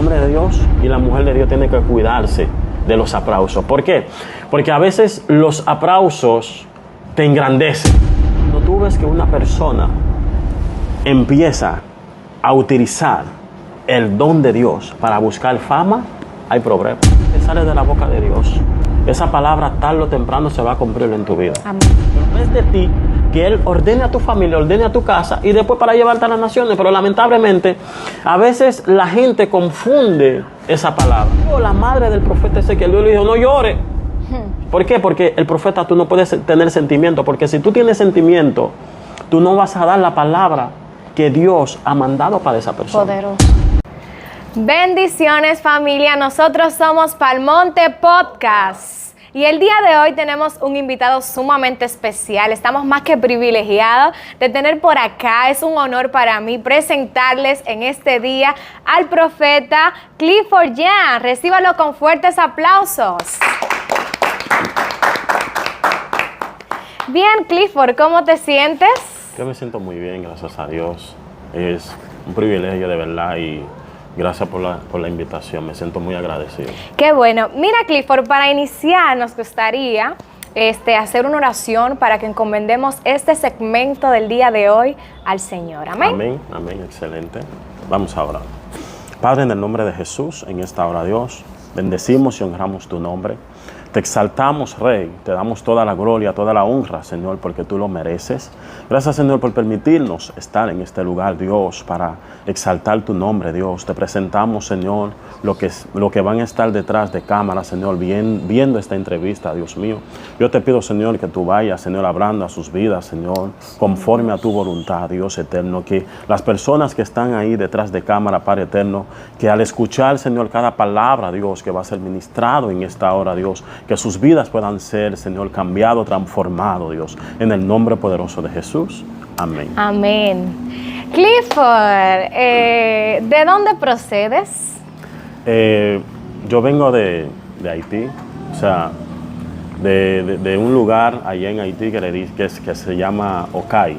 hombre de Dios y la mujer de Dios tiene que cuidarse de los aplausos. ¿Por qué? Porque a veces los aplausos te engrandecen. Cuando tú ves que una persona empieza a utilizar el don de Dios para buscar fama, hay problema. Que sale de la boca de Dios. Esa palabra tarde o temprano se va a cumplir en tu vida. Amén. Pero es de ti que Él ordene a tu familia, ordene a tu casa y después para llevarte a las naciones. Pero lamentablemente, a veces la gente confunde esa palabra. La madre del profeta Ezequiel, Dios le dijo, no llore. ¿Por qué? Porque el profeta, tú no puedes tener sentimiento. Porque si tú tienes sentimiento, tú no vas a dar la palabra que Dios ha mandado para esa persona. Poderoso. Bendiciones, familia. Nosotros somos Palmonte Podcast. Y el día de hoy tenemos un invitado sumamente especial. Estamos más que privilegiados de tener por acá. Es un honor para mí presentarles en este día al profeta Clifford Young. Recíbalo con fuertes aplausos. Bien, Clifford, ¿cómo te sientes? Yo me siento muy bien, gracias a Dios. Es un privilegio de verdad y gracias por la invitación. Me siento muy agradecido. Qué bueno. Mira, Clifford, para iniciar nos gustaría hacer una oración para que encomendemos este segmento del día de hoy al Señor. Amén. Amén, amén, excelente. Vamos a orar. Padre, en el nombre de Jesús, en esta hora, Dios, bendecimos y honramos tu nombre. Te exaltamos, Rey, te damos toda la gloria, toda la honra, Señor, porque tú lo mereces. Gracias, Señor, por permitirnos estar en este lugar, Dios, para exaltar tu nombre, Dios. Te presentamos, Señor, lo que van a estar detrás de cámara, Señor, viendo esta entrevista, Dios mío. Yo te pido, Señor, que tú vayas, Señor, hablando a sus vidas, Señor, conforme a tu voluntad, Dios eterno. Que las personas que están ahí detrás de cámara, Padre eterno, que al escuchar, Señor, cada palabra, Dios, que va a ser ministrado en esta hora, Dios, que sus vidas puedan ser, Señor, cambiado, transformado, Dios, en el nombre poderoso de Jesús. Amén. Amén. Clifford, ¿de dónde procedes? Yo vengo de Haití, o sea, de un lugar allá en Haití que se llama Ocay,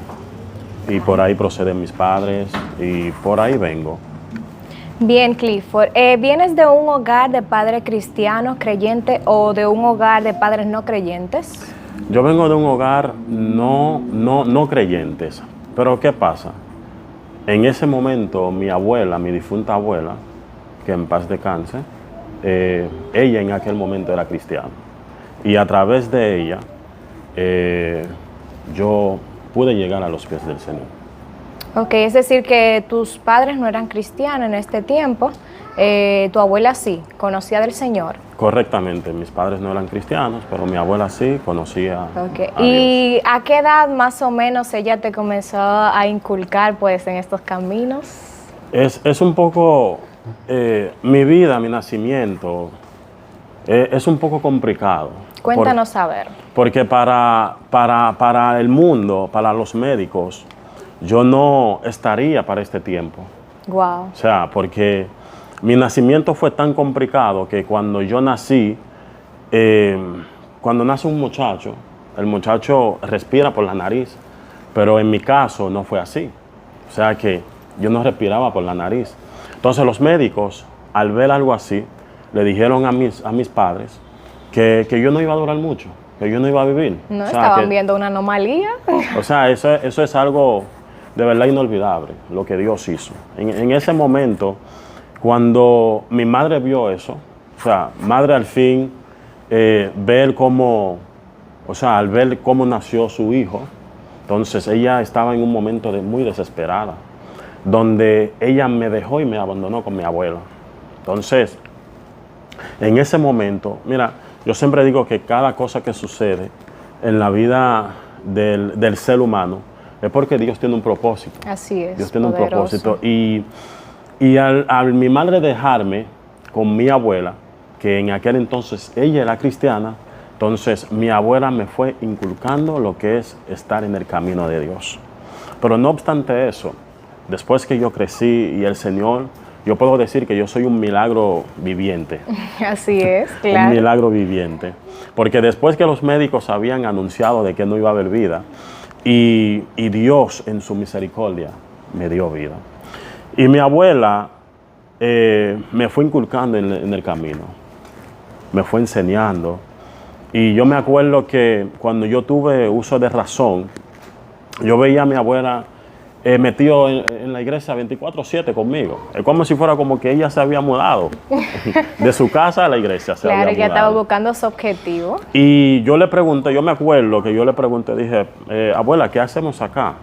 y por ahí proceden mis padres, y por ahí vengo. Bien, Clifford, ¿vienes de un hogar de padres cristianos, creyentes, o de un hogar de padres no creyentes? Yo vengo de un hogar no creyentes, pero ¿qué pasa? En ese momento mi abuela, mi difunta abuela, que en paz descanse, ella en aquel momento era cristiana. Y a través de ella yo pude llegar a los pies del Señor. Ok, es decir que tus padres no eran cristianos en este tiempo, tu abuela sí, conocía del Señor. Correctamente, mis padres no eran cristianos, pero mi abuela sí conocía Okay. a ¿Y Dios. a qué edad más o menos ella te comenzó a inculcar pues en estos caminos? Es un poco, mi vida, mi nacimiento, es un poco complicado. Cuéntanos a ver. Porque para el mundo, para los médicos, yo no estaría para este tiempo. Wow. O sea, porque mi nacimiento fue tan complicado que cuando yo nací, cuando nace un muchacho, el muchacho respira por la nariz, pero en mi caso no fue así. O sea que yo no respiraba por la nariz. Entonces los médicos, al ver algo así, le dijeron a mis padres que yo no iba a durar mucho, que yo no iba a vivir. ¿No o sea, estaban viendo una anomalía? O sea, eso es algo de verdad inolvidable, lo que Dios hizo. En ese momento, cuando mi madre vio eso, o sea, madre al fin, ver cómo, o sea, al ver cómo nació su hijo, entonces ella estaba en un momento muy desesperada, donde ella me dejó y me abandonó con mi abuela. Entonces, en ese momento, mira, yo siempre digo que cada cosa que sucede en la vida del ser humano es porque Dios tiene un propósito. Así es. Dios tiene poderoso. un propósito. Y al mi madre dejarme con mi abuela, que en aquel entonces ella era cristiana, entonces mi abuela me fue inculcando lo que es estar en el camino de Dios. Pero no obstante eso, después que yo crecí y el Señor, yo puedo decir que yo soy un milagro viviente. Así es, claro. Un milagro viviente. Porque después que los médicos habían anunciado de que no iba a haber vida, y Dios en su misericordia me dio vida. Y mi abuela me fue inculcando en el camino, me fue enseñando. Y yo me acuerdo que cuando yo tuve uso de razón, yo veía a mi abuela metido en la iglesia 24/7 conmigo. Es como si fuera como que ella se había mudado de su casa a la iglesia. Claro, ella estaba buscando su objetivo. Y yo le pregunté, yo me acuerdo que yo le pregunté, dije, abuela, ¿qué hacemos acá?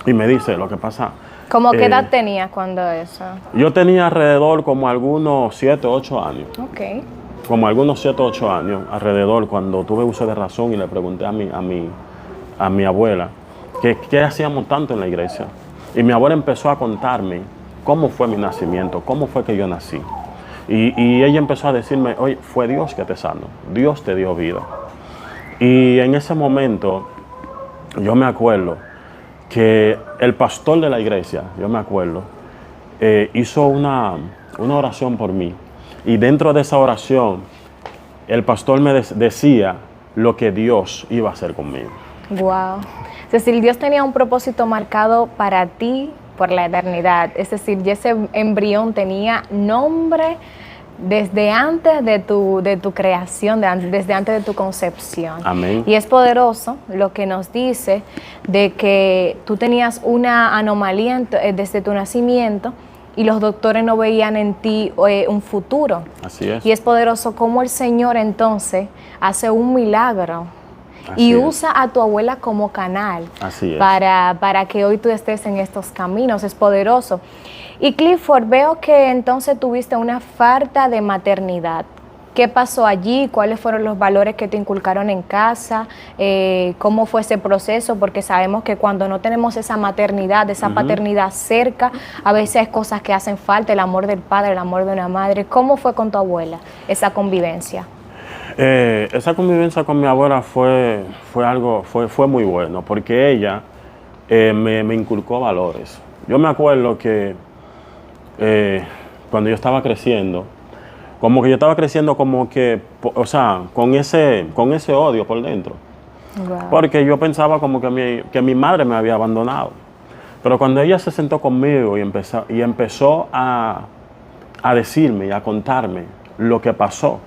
Y me dice, lo que pasa... ¿Cómo qué edad tenías cuando eso? Yo tenía alrededor como algunos 7 o 8 años. Ok. Como algunos 7 o 8 años alrededor, cuando tuve uso de razón y le pregunté a mi abuela qué hacíamos tanto en la iglesia. Y mi abuela empezó a contarme cómo fue mi nacimiento, cómo fue que yo nací. Y ella empezó a decirme, oye, fue Dios que te sanó, Dios te dio vida. Y en ese momento yo me acuerdo que el pastor de la iglesia, yo me acuerdo, hizo una oración por mí. Y dentro de esa oración, el pastor me decía lo que Dios iba a hacer conmigo. Wow. Es decir, Dios tenía un propósito marcado para ti por la eternidad. Es decir, ese embrión tenía nombre desde antes de tu creación, desde antes de tu concepción. Amén. Y es poderoso lo que nos dice de que tú tenías una anomalía desde tu nacimiento y los doctores no veían en ti un futuro. Así es. Y es poderoso cómo el Señor entonces hace un milagro. Y usa a tu abuela como canal. Así es. Para que hoy tú estés en estos caminos. Es poderoso. Y Clifford, veo que entonces tuviste una falta de maternidad. ¿Qué pasó allí? ¿Cuáles fueron los valores que te inculcaron en casa? ¿Cómo fue ese proceso? Porque sabemos que cuando no tenemos esa maternidad, esa paternidad cerca, a veces hay cosas que hacen falta, el amor del padre, el amor de una madre. ¿Cómo fue con tu abuela esa convivencia? Esa convivencia con mi abuela fue muy bueno, porque ella me inculcó valores. Yo me acuerdo que cuando yo estaba creciendo, como que, o sea, con ese odio por dentro. Wow. Porque yo pensaba como que mi madre me había abandonado. Pero cuando ella se sentó conmigo y empezó a decirme y a contarme lo que pasó,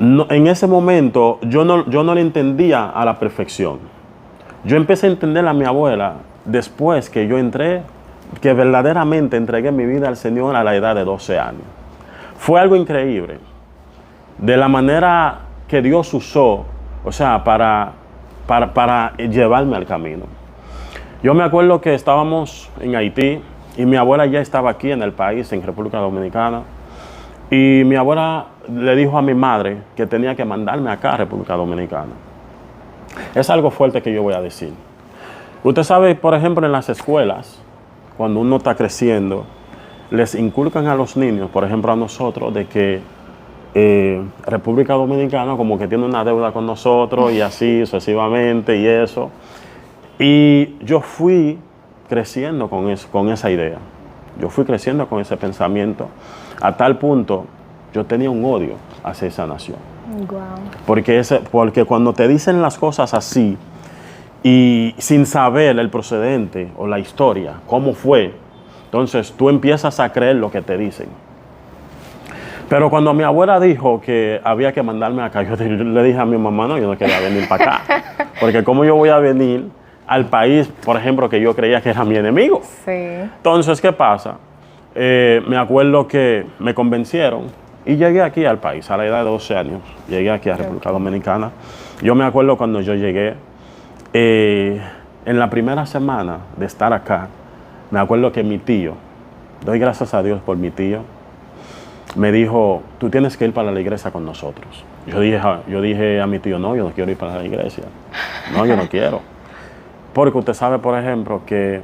en ese momento yo no le entendía a la perfección. Yo empecé a entender a mi abuela después que verdaderamente entregué mi vida al Señor a la edad de 12 años. Fue algo increíble. De la manera que Dios usó, o sea, para llevarme al camino. Yo me acuerdo que estábamos en Haití y mi abuela ya estaba aquí en el país, en República Dominicana. Y mi abuela le dijo a mi madre que tenía que mandarme acá a República Dominicana. Es algo fuerte que yo voy a decir. Usted sabe, por ejemplo, en las escuelas, cuando uno está creciendo, les inculcan a los niños, por ejemplo a nosotros, de que República Dominicana como que tiene una deuda con nosotros y así sucesivamente y eso. Y yo fui creciendo con esa idea. Yo fui creciendo con ese pensamiento. A tal punto, yo tenía un odio hacia esa nación. Wow. Porque cuando te dicen las cosas así, y sin saber el procedente o la historia, cómo fue, entonces tú empiezas a creer lo que te dicen. Pero cuando mi abuela dijo que había que mandarme acá, yo le dije a mi mamá, no, yo no quería venir para acá. Porque ¿cómo yo voy a venir al país, por ejemplo, que yo creía que era mi enemigo? Sí. Entonces, ¿qué pasa? Me acuerdo que me convencieron y llegué aquí al país a la edad de 12 años. Llegué aquí a República Dominicana. Yo me acuerdo cuando yo llegué, en la primera semana de estar acá, me acuerdo que mi tío, doy gracias a Dios por mi tío, me dijo, tú tienes que ir para la iglesia con nosotros. Yo dije a mi tío, no, yo no quiero ir para la iglesia. No, yo no quiero. Porque usted sabe, por ejemplo, que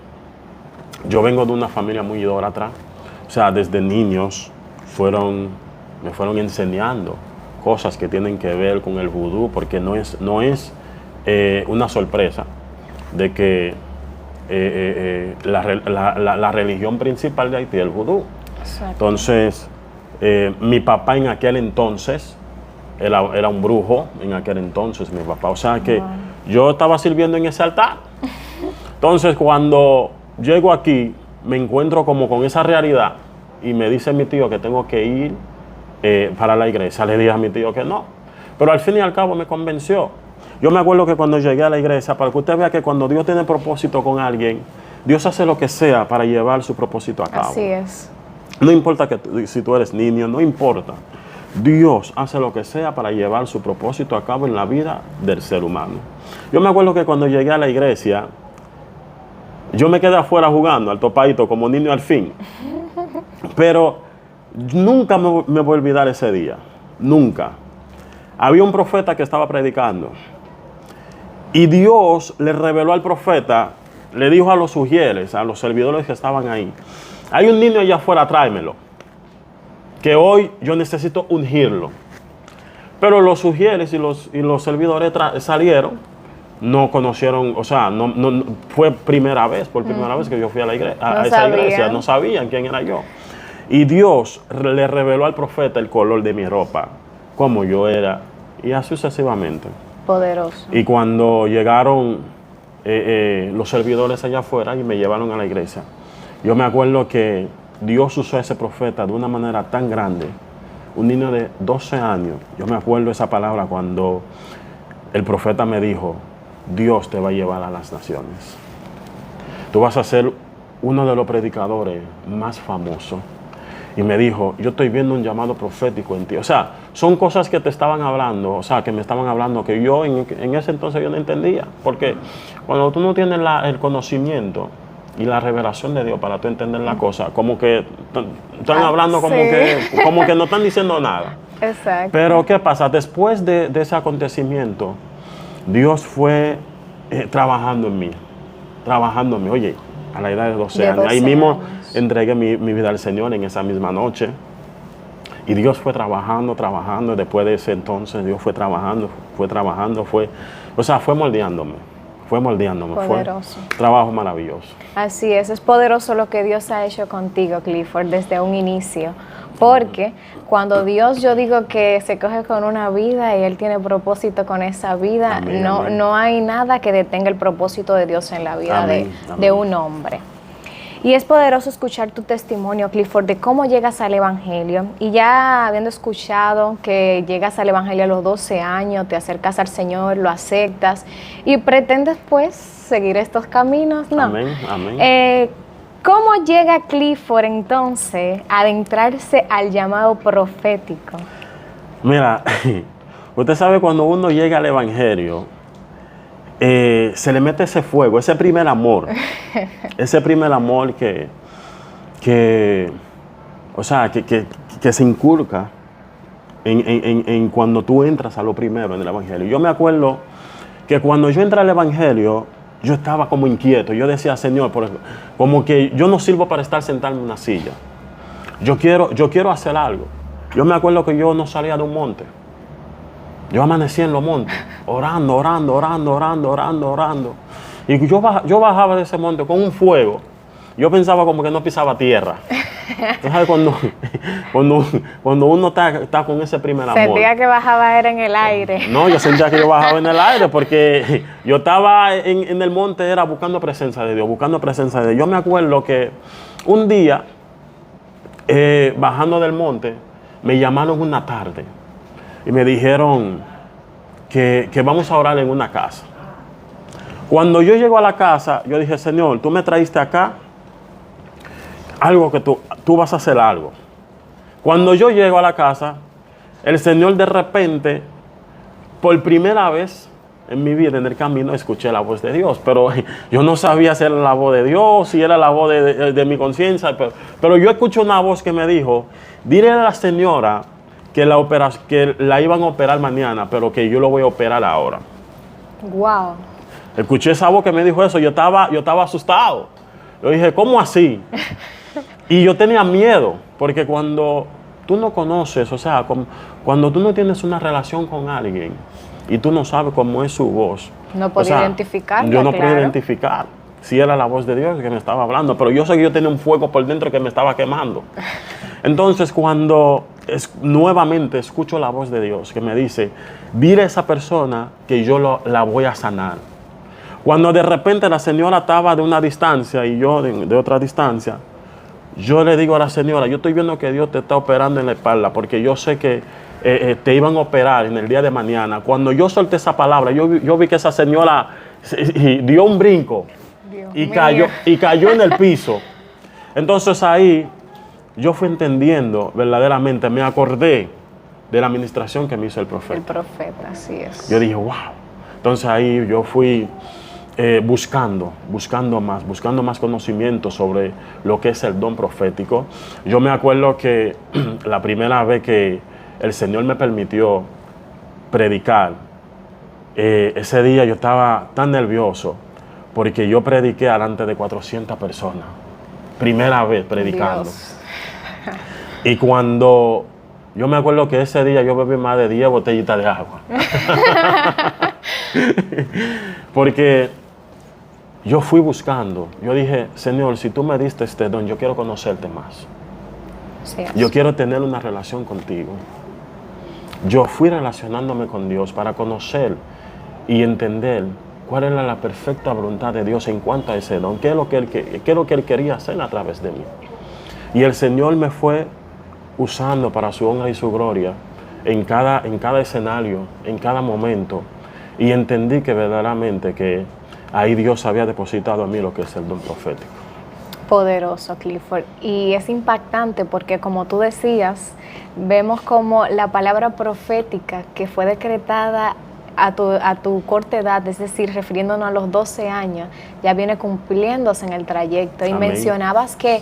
yo vengo de una familia muy idólatra. O sea, desde niños me fueron enseñando cosas que tienen que ver con el vudú, porque no es una sorpresa de que la religión principal de Haití es el vudú. Exacto. Entonces, mi papá en aquel entonces era un brujo, en aquel entonces mi papá. O sea que yo estaba sirviendo en ese altar. Entonces, cuando llego aquí, me encuentro como con esa realidad y me dice mi tío que tengo que ir para la iglesia. Le dije a mi tío que no. Pero al fin y al cabo me convenció. Yo me acuerdo que cuando llegué a la iglesia, para que usted vea que cuando Dios tiene propósito con alguien, Dios hace lo que sea para llevar su propósito a cabo. Así es. No importa si tú eres niño, no importa. Dios hace lo que sea para llevar su propósito a cabo en la vida del ser humano. Yo me acuerdo que cuando llegué a la iglesia, yo me quedé afuera jugando al topadito como niño al fin. Pero nunca me voy a olvidar ese día. Nunca. Había un profeta que estaba predicando. Y Dios le reveló al profeta, le dijo a los sugieres, a los servidores que estaban ahí: hay un niño allá afuera, tráemelo, que hoy yo necesito ungirlo. Pero los sugieres y los servidores salieron, no conocieron, o sea, no fue por primera vez que yo fui a esa iglesia, no sabían quién era yo. Y Dios le reveló al profeta el color de mi ropa, cómo yo era, y así sucesivamente. Poderoso. Y cuando llegaron los servidores allá afuera y me llevaron a la iglesia, yo me acuerdo que Dios usó a ese profeta de una manera tan grande. Un niño de 12 años, yo me acuerdo esa palabra cuando el profeta me dijo: Dios te va a llevar a las naciones. Tú vas a ser uno de los predicadores más famosos. Y me dijo: yo estoy viendo un llamado profético en ti. O sea, son cosas que te estaban hablando, o sea, que me estaban hablando que yo en ese entonces yo no entendía. Porque cuando tú no tienes el conocimiento y la revelación de Dios para tú entender la cosa, como que están hablando como que no están diciendo nada. Exacto. Pero ¿qué pasa? Después de ese acontecimiento, Dios fue trabajando en mí. Oye, a la edad de 12 años. Ahí mismo entregué mi vida al Señor en esa misma noche. Y Dios fue trabajando. Después de ese entonces, Dios fue trabajando. Fue moldeándome. Poderoso. Fue trabajo maravilloso. Así es poderoso lo que Dios ha hecho contigo, Clifford, desde un inicio. Porque cuando Dios, yo digo que se coge con una vida y Él tiene propósito con esa vida, amén, no, amén. no hay nada que detenga el propósito de Dios en la vida Amén, de amén. un hombre. Y es poderoso escuchar tu testimonio, Clifford, de cómo llegas al Evangelio. Y ya habiendo escuchado que llegas al Evangelio a los 12 años, te acercas al Señor, lo aceptas y pretendes pues seguir estos caminos, ¿no? Amén, amén. ¿Cómo llega Clifford entonces a adentrarse al llamado profético? Mira, usted sabe, cuando uno llega al Evangelio, se le mete ese fuego, ese primer amor que se inculca en cuando tú entras a lo primero en el Evangelio. Yo me acuerdo que cuando yo entré al Evangelio, yo estaba como inquieto. Yo decía: Señor, como que yo no sirvo para estar sentado en una silla. Yo quiero hacer algo. Yo me acuerdo que yo no salía de un monte. Yo amanecía en los montes, orando. Y yo bajaba de ese monte con un fuego. Yo pensaba como que no pisaba tierra. ¿Tú sabes cuando uno está con ese primer amor? Sentía que bajaba era en el aire. No, yo sentía que yo bajaba en el aire porque yo estaba en el monte, era buscando presencia de Dios. Yo me acuerdo que un día, bajando del monte, me llamaron una tarde y me dijeron que vamos a orar en una casa. Cuando yo llego a la casa, yo dije: Señor, tú me traíste acá algo que tú vas a hacer algo. Cuando yo llego a la casa, el Señor de repente, por primera vez en mi vida, en el camino, escuché la voz de Dios. Pero yo no sabía si era la voz de Dios, si era la voz de mi conciencia. Pero yo escuché una voz que me dijo: dile a la señora que la iban a operar mañana, pero que yo lo voy a operar ahora. Wow. Escuché esa voz que me dijo eso. Yo estaba asustado. Yo dije: ¿cómo así? Y yo tenía miedo, porque cuando tú no conoces, o sea, cuando tú no tienes una relación con alguien y tú no sabes cómo es su voz. No podía identificarla, yo no podía claro. identificar si era la voz de Dios que me estaba hablando, pero yo sé que yo tenía un fuego por dentro que me estaba quemando. Entonces, cuando nuevamente escucho la voz de Dios que me dice: dile a esa persona que yo la voy a sanar. Cuando de repente la señora estaba de una distancia y yo de otra distancia, yo le digo a la señora, yo estoy viendo que Dios te está operando en la espalda, porque yo sé que te iban a operar en el día de mañana. Cuando yo solté esa palabra, yo vi que esa señora dio un brinco y cayó en el piso. Entonces ahí yo fui entendiendo verdaderamente, me acordé de la administración que me hizo el profeta. El profeta, así es. Yo dije, wow. Entonces ahí yo fui buscando más conocimiento sobre lo que es el don profético. Yo me acuerdo que la primera vez que el Señor me permitió predicar, ese día yo estaba tan nervioso porque yo prediqué delante de 400 personas. Primera vez predicando. Dios. Y cuando yo me acuerdo que ese día yo bebí más de 10 botellitas de agua. Porque yo fui buscando. Yo dije, Señor, si tú me diste este don, yo quiero conocerte más. Sí, Yo quiero tener una relación contigo. Yo fui relacionándome con Dios para conocer y entender cuál era la perfecta voluntad de Dios en cuanto a ese don. ¿Qué es lo que Él quería hacer a través de mí? Y el Señor me fue usando para su honra y su gloria en cada escenario, en cada momento. Y entendí que verdaderamente que ahí Dios había depositado a mí lo que es el don profético. Poderoso, Clifford. Y es impactante porque, como tú decías, vemos como la palabra profética que fue decretada a tu corta edad, es decir, refiriéndonos a los 12 años, ya viene cumpliéndose en el trayecto. Y Amén. mencionabas que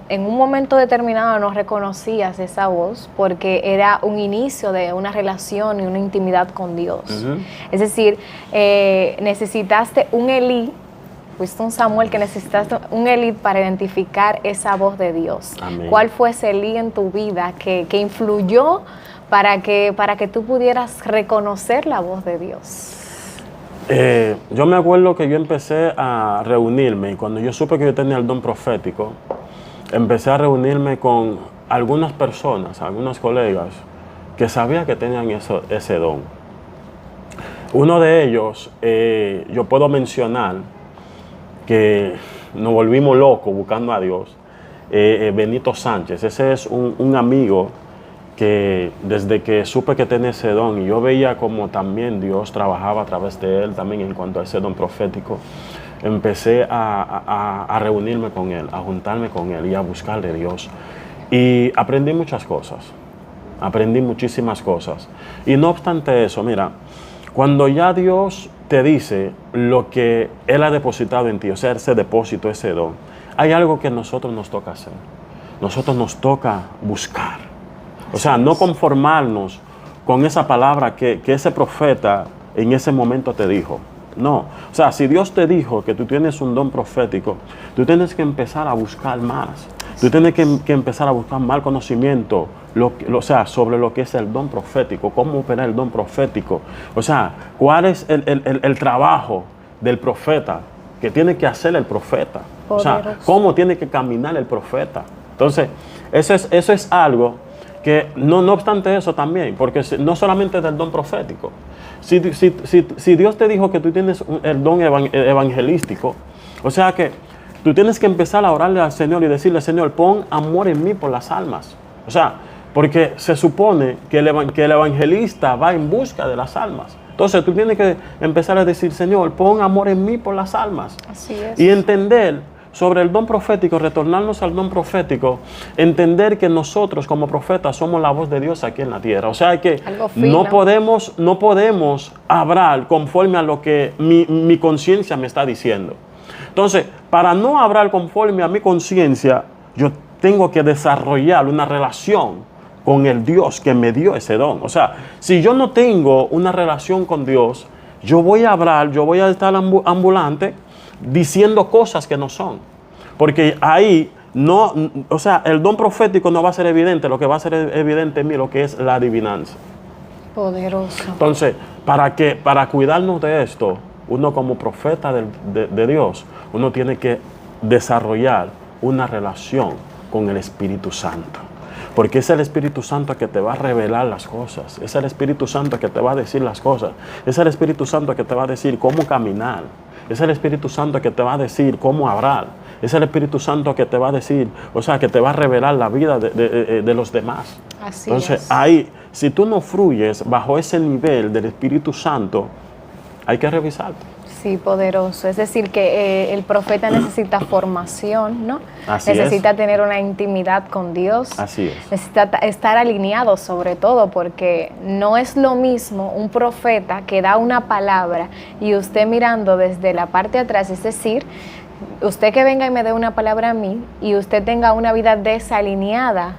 en un momento determinado no reconocías esa voz porque era un inicio de una relación y una intimidad con Dios. Uh-huh. Es decir, necesitaste un Elí, fuiste un Samuel que necesitaste un Elí para identificar esa voz de Dios. Amén. ¿Cuál fue ese Elí en tu vida que influyó para que tú pudieras reconocer la voz de Dios? Yo me acuerdo que yo empecé a reunirme y cuando yo supe que yo tenía el don profético, empecé a reunirme con algunas personas, algunos colegas que sabía que tenían ese don. Uno de ellos, yo puedo mencionar que nos volvimos locos buscando a Dios, Benito Sánchez. Ese es un amigo que desde que supe que tenía ese don y yo veía como también Dios trabajaba a través de él también en cuanto a ese don profético, empecé a reunirme con él, a juntarme con él y a buscar de Dios. Y aprendí muchas cosas, aprendí muchísimas cosas. Y no obstante eso, mira, cuando ya Dios te dice lo que Él ha depositado en ti, o sea, ese depósito, ese don, hay algo que a nosotros nos toca hacer. Nosotros nos toca buscar. O sea, no conformarnos con esa palabra que ese profeta en ese momento te dijo. No, o sea, si Dios te dijo que tú tienes un don profético, tú tienes que empezar a buscar más. Tú tienes que empezar a buscar más conocimiento, o sea, sobre lo que es el don profético, cómo operar el don profético. O sea, cuál es el trabajo del profeta, que tiene que hacer el profeta. O sea, cómo tiene que caminar el profeta. Entonces, eso es algo que, no obstante eso también, porque no solamente del don profético. Si Dios te dijo que tú tienes el don evangelístico, o sea que tú tienes que empezar a orarle al Señor y decirle, Señor, pon amor en mí por las almas. O sea, porque se supone que el evangelista va en busca de las almas. Entonces tú tienes que empezar a decir, Señor, pon amor en mí por las almas. Así es. Y entender sobre el don profético, retornarnos al don profético, entender que nosotros como profetas somos la voz de Dios aquí en la tierra. O sea que no podemos hablar conforme a lo que mi conciencia me está diciendo. Entonces, para no hablar conforme a mi conciencia, yo tengo que desarrollar una relación con el Dios que me dio ese don. O sea, si yo no tengo una relación con Dios, yo voy a hablar, yo voy a estar ambulante diciendo cosas que no son. Porque ahí no, o sea, el don profético no va a ser evidente, lo que va a ser evidente en mí, lo que es la adivinanza. Poderoso. Entonces, para cuidarnos de esto, uno como profeta de Dios, uno tiene que desarrollar una relación con el Espíritu Santo. Porque es el Espíritu Santo que te va a revelar las cosas. Es el Espíritu Santo que te va a decir las cosas. Es el Espíritu Santo que te va a decir cómo caminar. Es el Espíritu Santo que te va a decir cómo hablar. es el Espíritu Santo que te va a decir, o sea, que te va a revelar la vida de los demás. Así Entonces, es. ahí, si tú no fluyes bajo ese nivel del Espíritu Santo, hay que revisarte. Sí, poderoso. Es decir, que el profeta necesita formación, ¿no? Así necesita es. tener una intimidad con Dios. Así es. Necesita estar alineado sobre todo, porque no es lo mismo un profeta que da una palabra y usted mirando desde la parte de atrás, es decir, usted que venga y me dé una palabra a mí y usted tenga una vida desalineada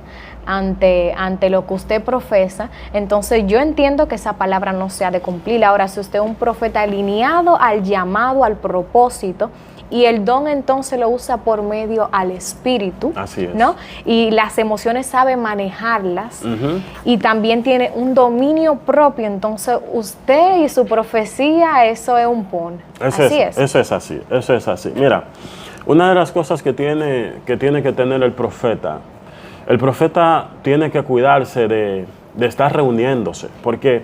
ante lo que usted profesa, entonces yo entiendo que esa palabra no se ha de cumplir. Ahora, si usted es un profeta alineado al llamado, al propósito, y el don entonces lo usa por medio al Espíritu, Así es. ¿no? Y las emociones sabe manejarlas, y también tiene un dominio propio, entonces usted y su profecía, eso es un pon. Eso es así. Mira, una de las cosas que tiene que tener el profeta tiene que cuidarse de estar reuniéndose, porque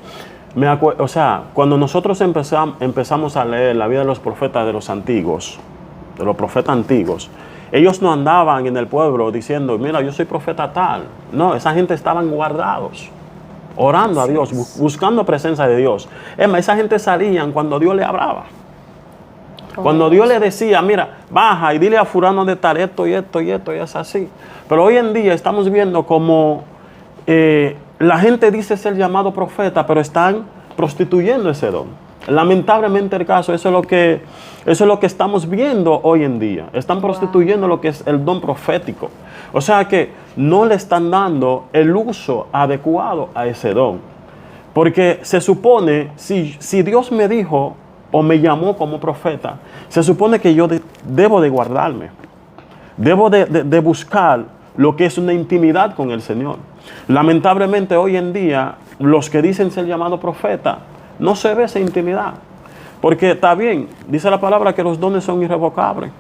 cuando nosotros empezamos a leer la vida de los profetas de los antiguos, de los profetas antiguos, ellos no andaban en el pueblo diciendo, mira, yo soy profeta tal. No, esa gente estaban guardados, orando a Dios, buscando presencia de Dios. Es más, esa gente salían cuando Dios le hablaba. Cuando Dios le decía, mira, baja y dile a fulano de tal esto y esto y esto, y es así. Pero hoy en día estamos viendo como la gente dice ser llamado profeta, pero están prostituyendo ese don. Lamentablemente el caso, eso es lo que estamos viendo hoy en día. Están prostituyendo lo que es el don profético. O sea que no le están dando el uso adecuado a ese don. Porque se supone, si Dios me dijo o me llamó como profeta, se supone que yo debo de guardarme. Debo de buscar lo que es una intimidad con el Señor. Lamentablemente hoy en día, los que dicen ser llamado profeta, no se ve esa intimidad. Porque está bien, dice la palabra que los dones son irrevocables.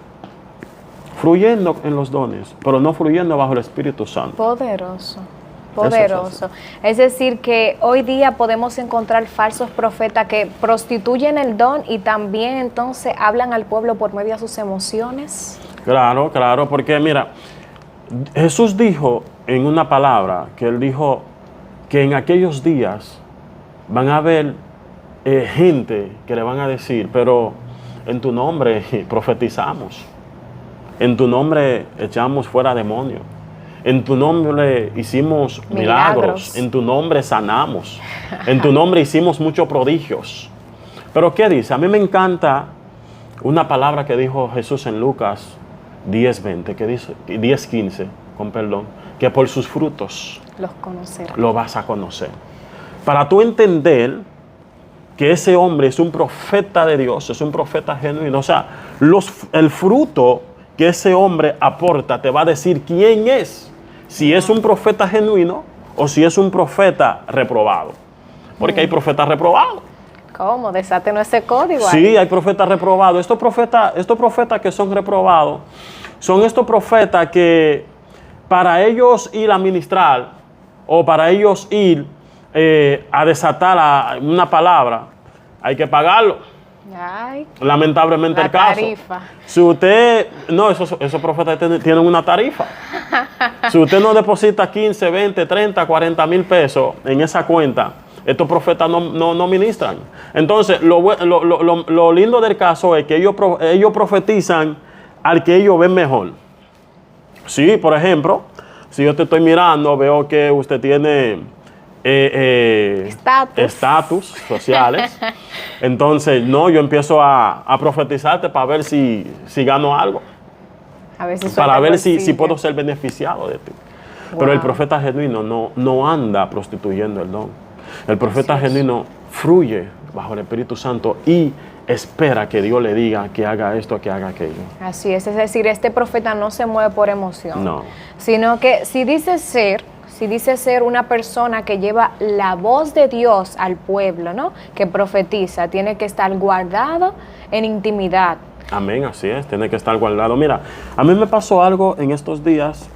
Fluyendo en los dones, pero no fluyendo bajo el Espíritu Santo. Poderoso. Poderoso. Es decir, que hoy día podemos encontrar falsos profetas que prostituyen el don y también entonces hablan al pueblo por medio de sus emociones. Claro, porque mira, Jesús dijo en una palabra, que Él dijo que en aquellos días van a haber gente que le van a decir, pero en tu nombre profetizamos, en tu nombre echamos fuera demonios, en tu nombre hicimos milagros, en tu nombre sanamos, en tu nombre hicimos muchos prodigios. Pero ¿qué dice? A mí me encanta una palabra que dijo Jesús en Lucas 10:20, que dice, 10:15, con perdón, que por sus frutos los conocerás. Lo vas a conocer. Para tú entender que ese hombre es un profeta de Dios, es un profeta genuino, o sea, el fruto que ese hombre aporta te va a decir quién es, si es un profeta genuino o si es un profeta reprobado. Porque hay profetas reprobados. ¿Cómo? Desátenos ese código. Sí, ahí. hay profetas reprobados. Estos profetas que son reprobados son estos profetas que para ellos ir a ministrar o para ellos ir a desatar una palabra, hay que pagarlo. Ay, Lamentablemente la el caso. tarifa. Si usted, no, esos profetas tienen una tarifa. Si usted no deposita 15, 20, 30, 40 mil pesos en esa cuenta, estos profetas no ministran. Entonces, lo lindo del caso es que ellos profetizan al que ellos ven mejor. Sí, por ejemplo, si yo te estoy mirando, veo que usted tiene estatus sociales. Entonces, yo empiezo a profetizarte para ver si gano algo. A ver si para ver si puedo ser beneficiado de ti. Wow. Pero el profeta genuino no anda prostituyendo el don. El profeta genuino fluye bajo el Espíritu Santo y espera que Dios le diga que haga esto, que haga aquello. Así es decir, este profeta no se mueve por emoción. No. Sino que si dice ser una persona que lleva la voz de Dios al pueblo, ¿no? Que profetiza, tiene que estar guardado en intimidad. Amén, así es, tiene que estar guardado. Mira, a mí me pasó algo en estos días,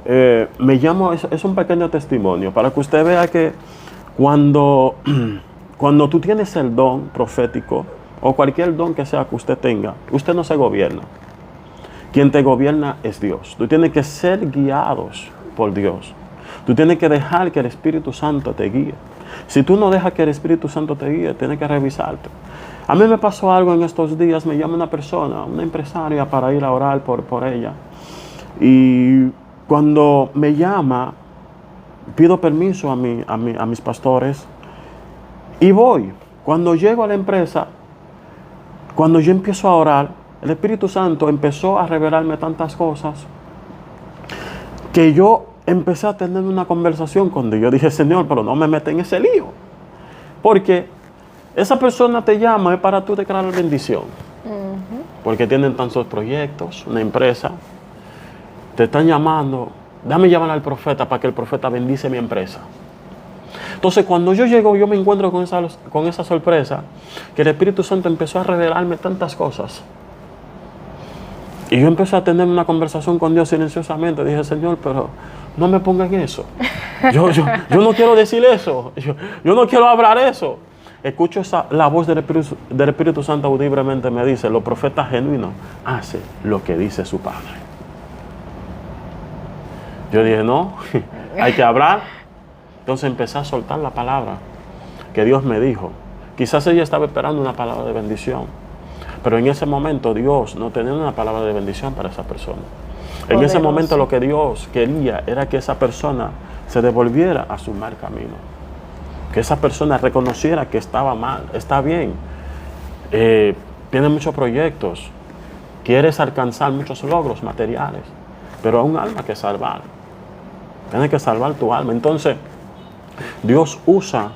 es un pequeño testimonio, para que usted vea que cuando tú tienes el don profético, o cualquier don que sea que usted tenga, usted no se gobierna. Quien te gobierna es Dios. Tú tienes que ser guiados por Dios. Tú tienes que dejar que el Espíritu Santo te guíe. Si tú no dejas que el Espíritu Santo te guíe, tienes que revisarte. A mí me pasó algo en estos días. Me llama una persona, una empresaria, para ir a orar por ella. Y cuando me llama, pido permiso a mis pastores y voy. Cuando llego a la empresa, cuando yo empiezo a orar, el Espíritu Santo empezó a revelarme tantas cosas que yo empecé a tener una conversación con Dios. Yo dije, Señor, pero no me metas en ese lío. Porque esa persona te llama es para tú declarar bendición. Porque tienen tantos proyectos, una empresa. Te están llamando, dame llamar al profeta para que el profeta bendice mi empresa. Entonces, cuando yo llego, yo me encuentro con esa sorpresa, que el Espíritu Santo empezó a revelarme tantas cosas. Y yo empecé a tener una conversación con Dios silenciosamente. Dije, Señor, pero no me ponga en eso. Yo no quiero decir eso. Yo no quiero hablar eso. Escucho la voz del Espíritu Santo audiblemente me dice, los profetas genuinos hacen lo que dice su Padre. Yo dije, no, hay que hablar. Entonces empecé a soltar la palabra que Dios me dijo. Quizás ella estaba esperando una palabra de bendición, pero en ese momento Dios no tenía una palabra de bendición para esa persona. En ese momento lo que Dios quería era que esa persona se devolviera a su mal camino. Que esa persona reconociera que estaba mal, está bien. Tiene muchos proyectos, quieres alcanzar muchos logros materiales, pero hay un alma que salvar. Tienes que salvar tu alma. Entonces, Dios usa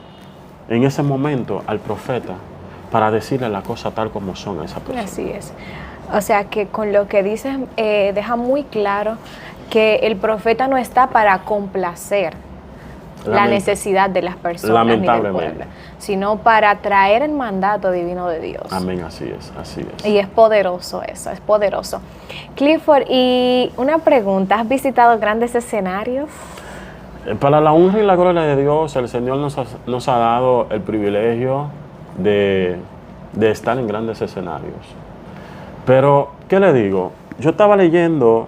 en ese momento al profeta para decirle las cosas tal como son a esa persona. Así es. O sea que con lo que dices deja muy claro que el profeta no está para complacer la necesidad de las personas, lamentablemente, ni del pueblo, sino para traer el mandato divino de Dios. Amén, así es, así es. Y es poderoso eso, es poderoso. Clifford, y una pregunta, ¿has visitado grandes escenarios? Para la honra y la gloria de Dios, el Señor nos ha dado el privilegio de estar en grandes escenarios. Pero, ¿qué le digo? Yo estaba leyendo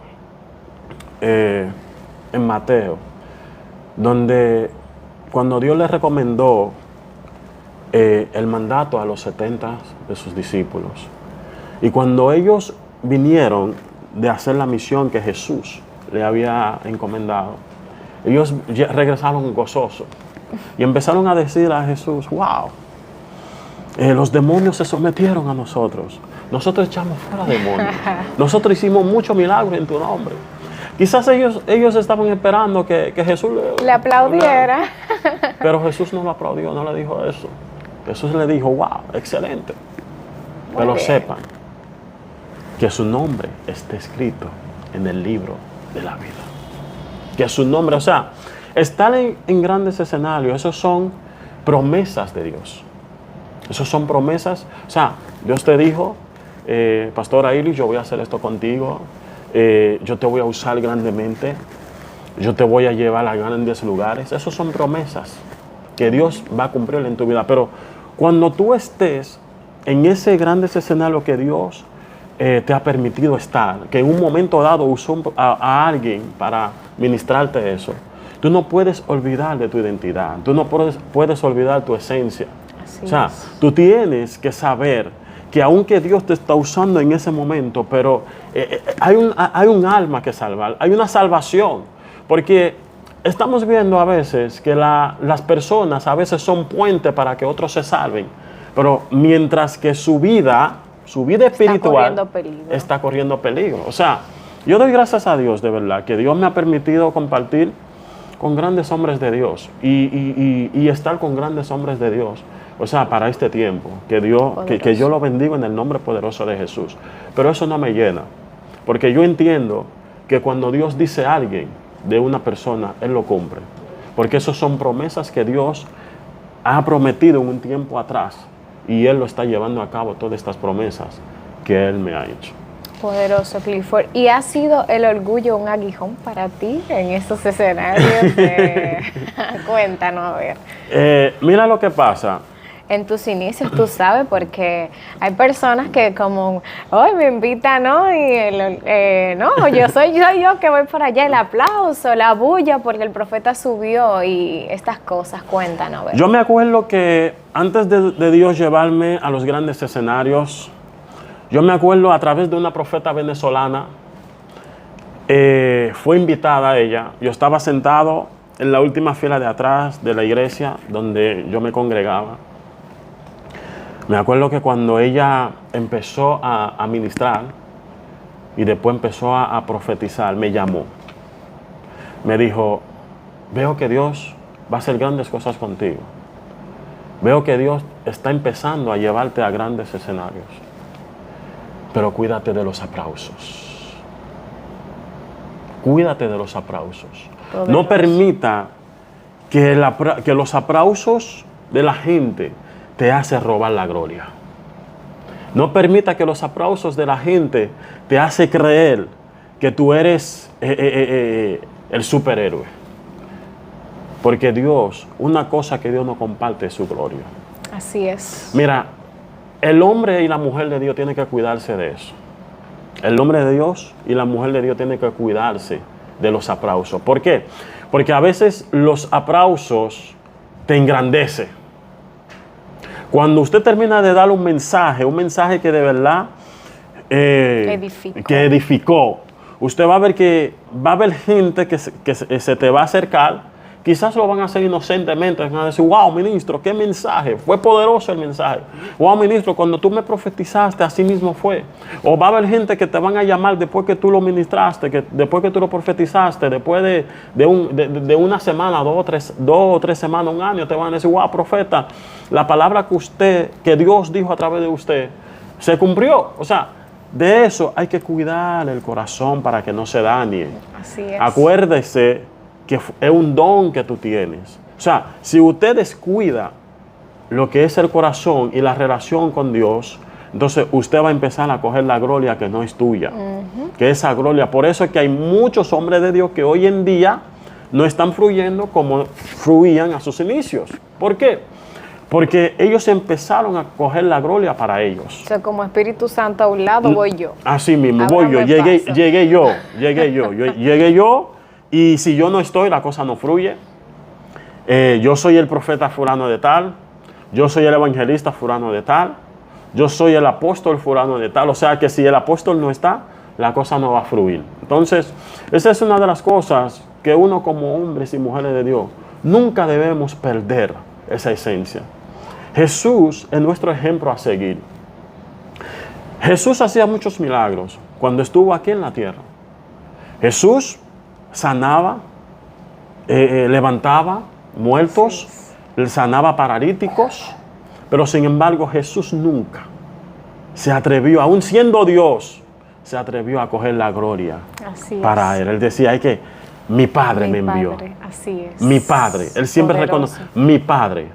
en Mateo, donde cuando Dios le recomendó el mandato a los 70 de sus discípulos, y cuando ellos vinieron de hacer la misión que Jesús le había encomendado, ellos regresaron gozosos y empezaron a decir a Jesús, wow, los demonios se sometieron a nosotros echamos fuera demonios, nosotros hicimos muchos milagros en tu nombre. Quizás ellos estaban esperando que Jesús le aplaudiera. Pero Jesús no lo aplaudió, no le dijo eso. Jesús le dijo, wow, excelente. Pero sepan que su nombre está escrito en el libro de la vida. Que su nombre, o sea, estar en grandes escenarios, esos son promesas de Dios. Esos son promesas, o sea, Dios te dijo, Pastora Iris, yo voy a hacer esto contigo. Yo te voy a usar grandemente, yo te voy a llevar a grandes lugares. Esas son promesas que Dios va a cumplir en tu vida. Pero cuando tú estés en ese grande escenario que Dios te ha permitido estar, que en un momento dado usó a alguien para ministrarte eso, tú no puedes olvidar de tu identidad, tú no puedes olvidar tu esencia. Así o sea, es. Tú tienes que saber que aunque Dios te está usando en ese momento, pero hay un alma que salvar, hay una salvación, porque estamos viendo a veces que las personas a veces son puentes para que otros se salven, pero mientras que su vida espiritual está corriendo peligro. O sea, yo doy gracias a Dios de verdad, que Dios me ha permitido compartir con grandes hombres de Dios y estar con grandes hombres de Dios. O sea, para este tiempo, que yo lo bendigo en el nombre poderoso de Jesús. Pero eso no me llena, porque yo entiendo que cuando Dios dice a alguien de una persona, Él lo cumple. Porque esas son promesas que Dios ha prometido en un tiempo atrás, y Él lo está llevando a cabo, todas estas promesas que Él me ha hecho. Poderoso, Clifford. ¿Y ha sido el orgullo un aguijón para ti en esos escenarios? Cuéntanos, a ver. Mira lo que pasa. en tus inicios, tú sabes, porque hay personas que como, hoy me invitan, ¿no? Y no, yo soy yo que voy por allá, el aplauso, la bulla, porque el profeta subió y estas cosas, cuéntanos. Yo me acuerdo que antes de Dios llevarme a los grandes escenarios, yo me acuerdo a través de una profeta venezolana, fue invitada a ella. Yo estaba sentado en la última fila de atrás de la iglesia donde yo me congregaba. Me acuerdo que cuando ella empezó a ministrar y después empezó a profetizar, me llamó. Me dijo, veo que Dios va a hacer grandes cosas contigo. Veo que Dios está empezando a llevarte a grandes escenarios. Pero cuídate de los aplausos. Cuídate de los aplausos. No permita que los aplausos de la gente te hacen robar la gloria. No permita que los aplausos de la gente te hacen creer que tú eres el superhéroe. Porque Dios, una cosa que Dios no comparte es su gloria. Así es. Mira, el hombre y la mujer de Dios tienen que cuidarse de eso. El hombre de Dios y la mujer de Dios tienen que cuidarse de los aplausos. ¿Por qué? Porque a veces los aplausos te engrandecen. Cuando usted termina de dar un mensaje que de verdad que edificó, usted va a ver que va a haber gente que se te va a acercar. Quizás lo van a hacer inocentemente, van a decir, wow, ministro, qué mensaje, fue poderoso el mensaje. Wow, ministro, cuando tú me profetizaste, así mismo fue. O va a haber gente que te van a llamar después que tú lo ministraste, después que tú lo profetizaste, después de una semana, dos o tres semanas, un año, te van a decir, wow, profeta, la palabra que Dios dijo a través de usted, se cumplió. O sea, de eso hay que cuidar el corazón para que no se dañe. Así es. Acuérdese que es un don que tú tienes. O sea, si usted descuida lo que es el corazón y la relación con Dios, entonces usted va a empezar a coger la gloria que no es tuya. Que esa gloria, por eso es que hay muchos hombres de Dios que hoy en día no están fluyendo como fluían a sus inicios. ¿Por qué? Porque ellos empezaron a coger la gloria para ellos. O sea, como Espíritu Santo a un lado, voy yo. Así mismo, voy yo. Llegué yo. Y si yo no estoy, la cosa no fluye. Yo soy el profeta fulano de tal. Yo soy el evangelista fulano de tal. Yo soy el apóstol fulano de tal. O sea que si el apóstol no está, la cosa no va a fluir. Entonces, esa es una de las cosas que uno como hombres y mujeres de Dios nunca debemos perder esa esencia. Jesús es nuestro ejemplo a seguir. Jesús hacía muchos milagros cuando estuvo aquí en la tierra. Jesús sanaba, levantaba muertos, sanaba paralíticos, pero sin embargo Jesús nunca se atrevió, aún siendo Dios, se atrevió a coger la gloria para Él. Él decía, mi Padre me envió. Así es. Mi Padre. Él siempre reconoce, mi Padre.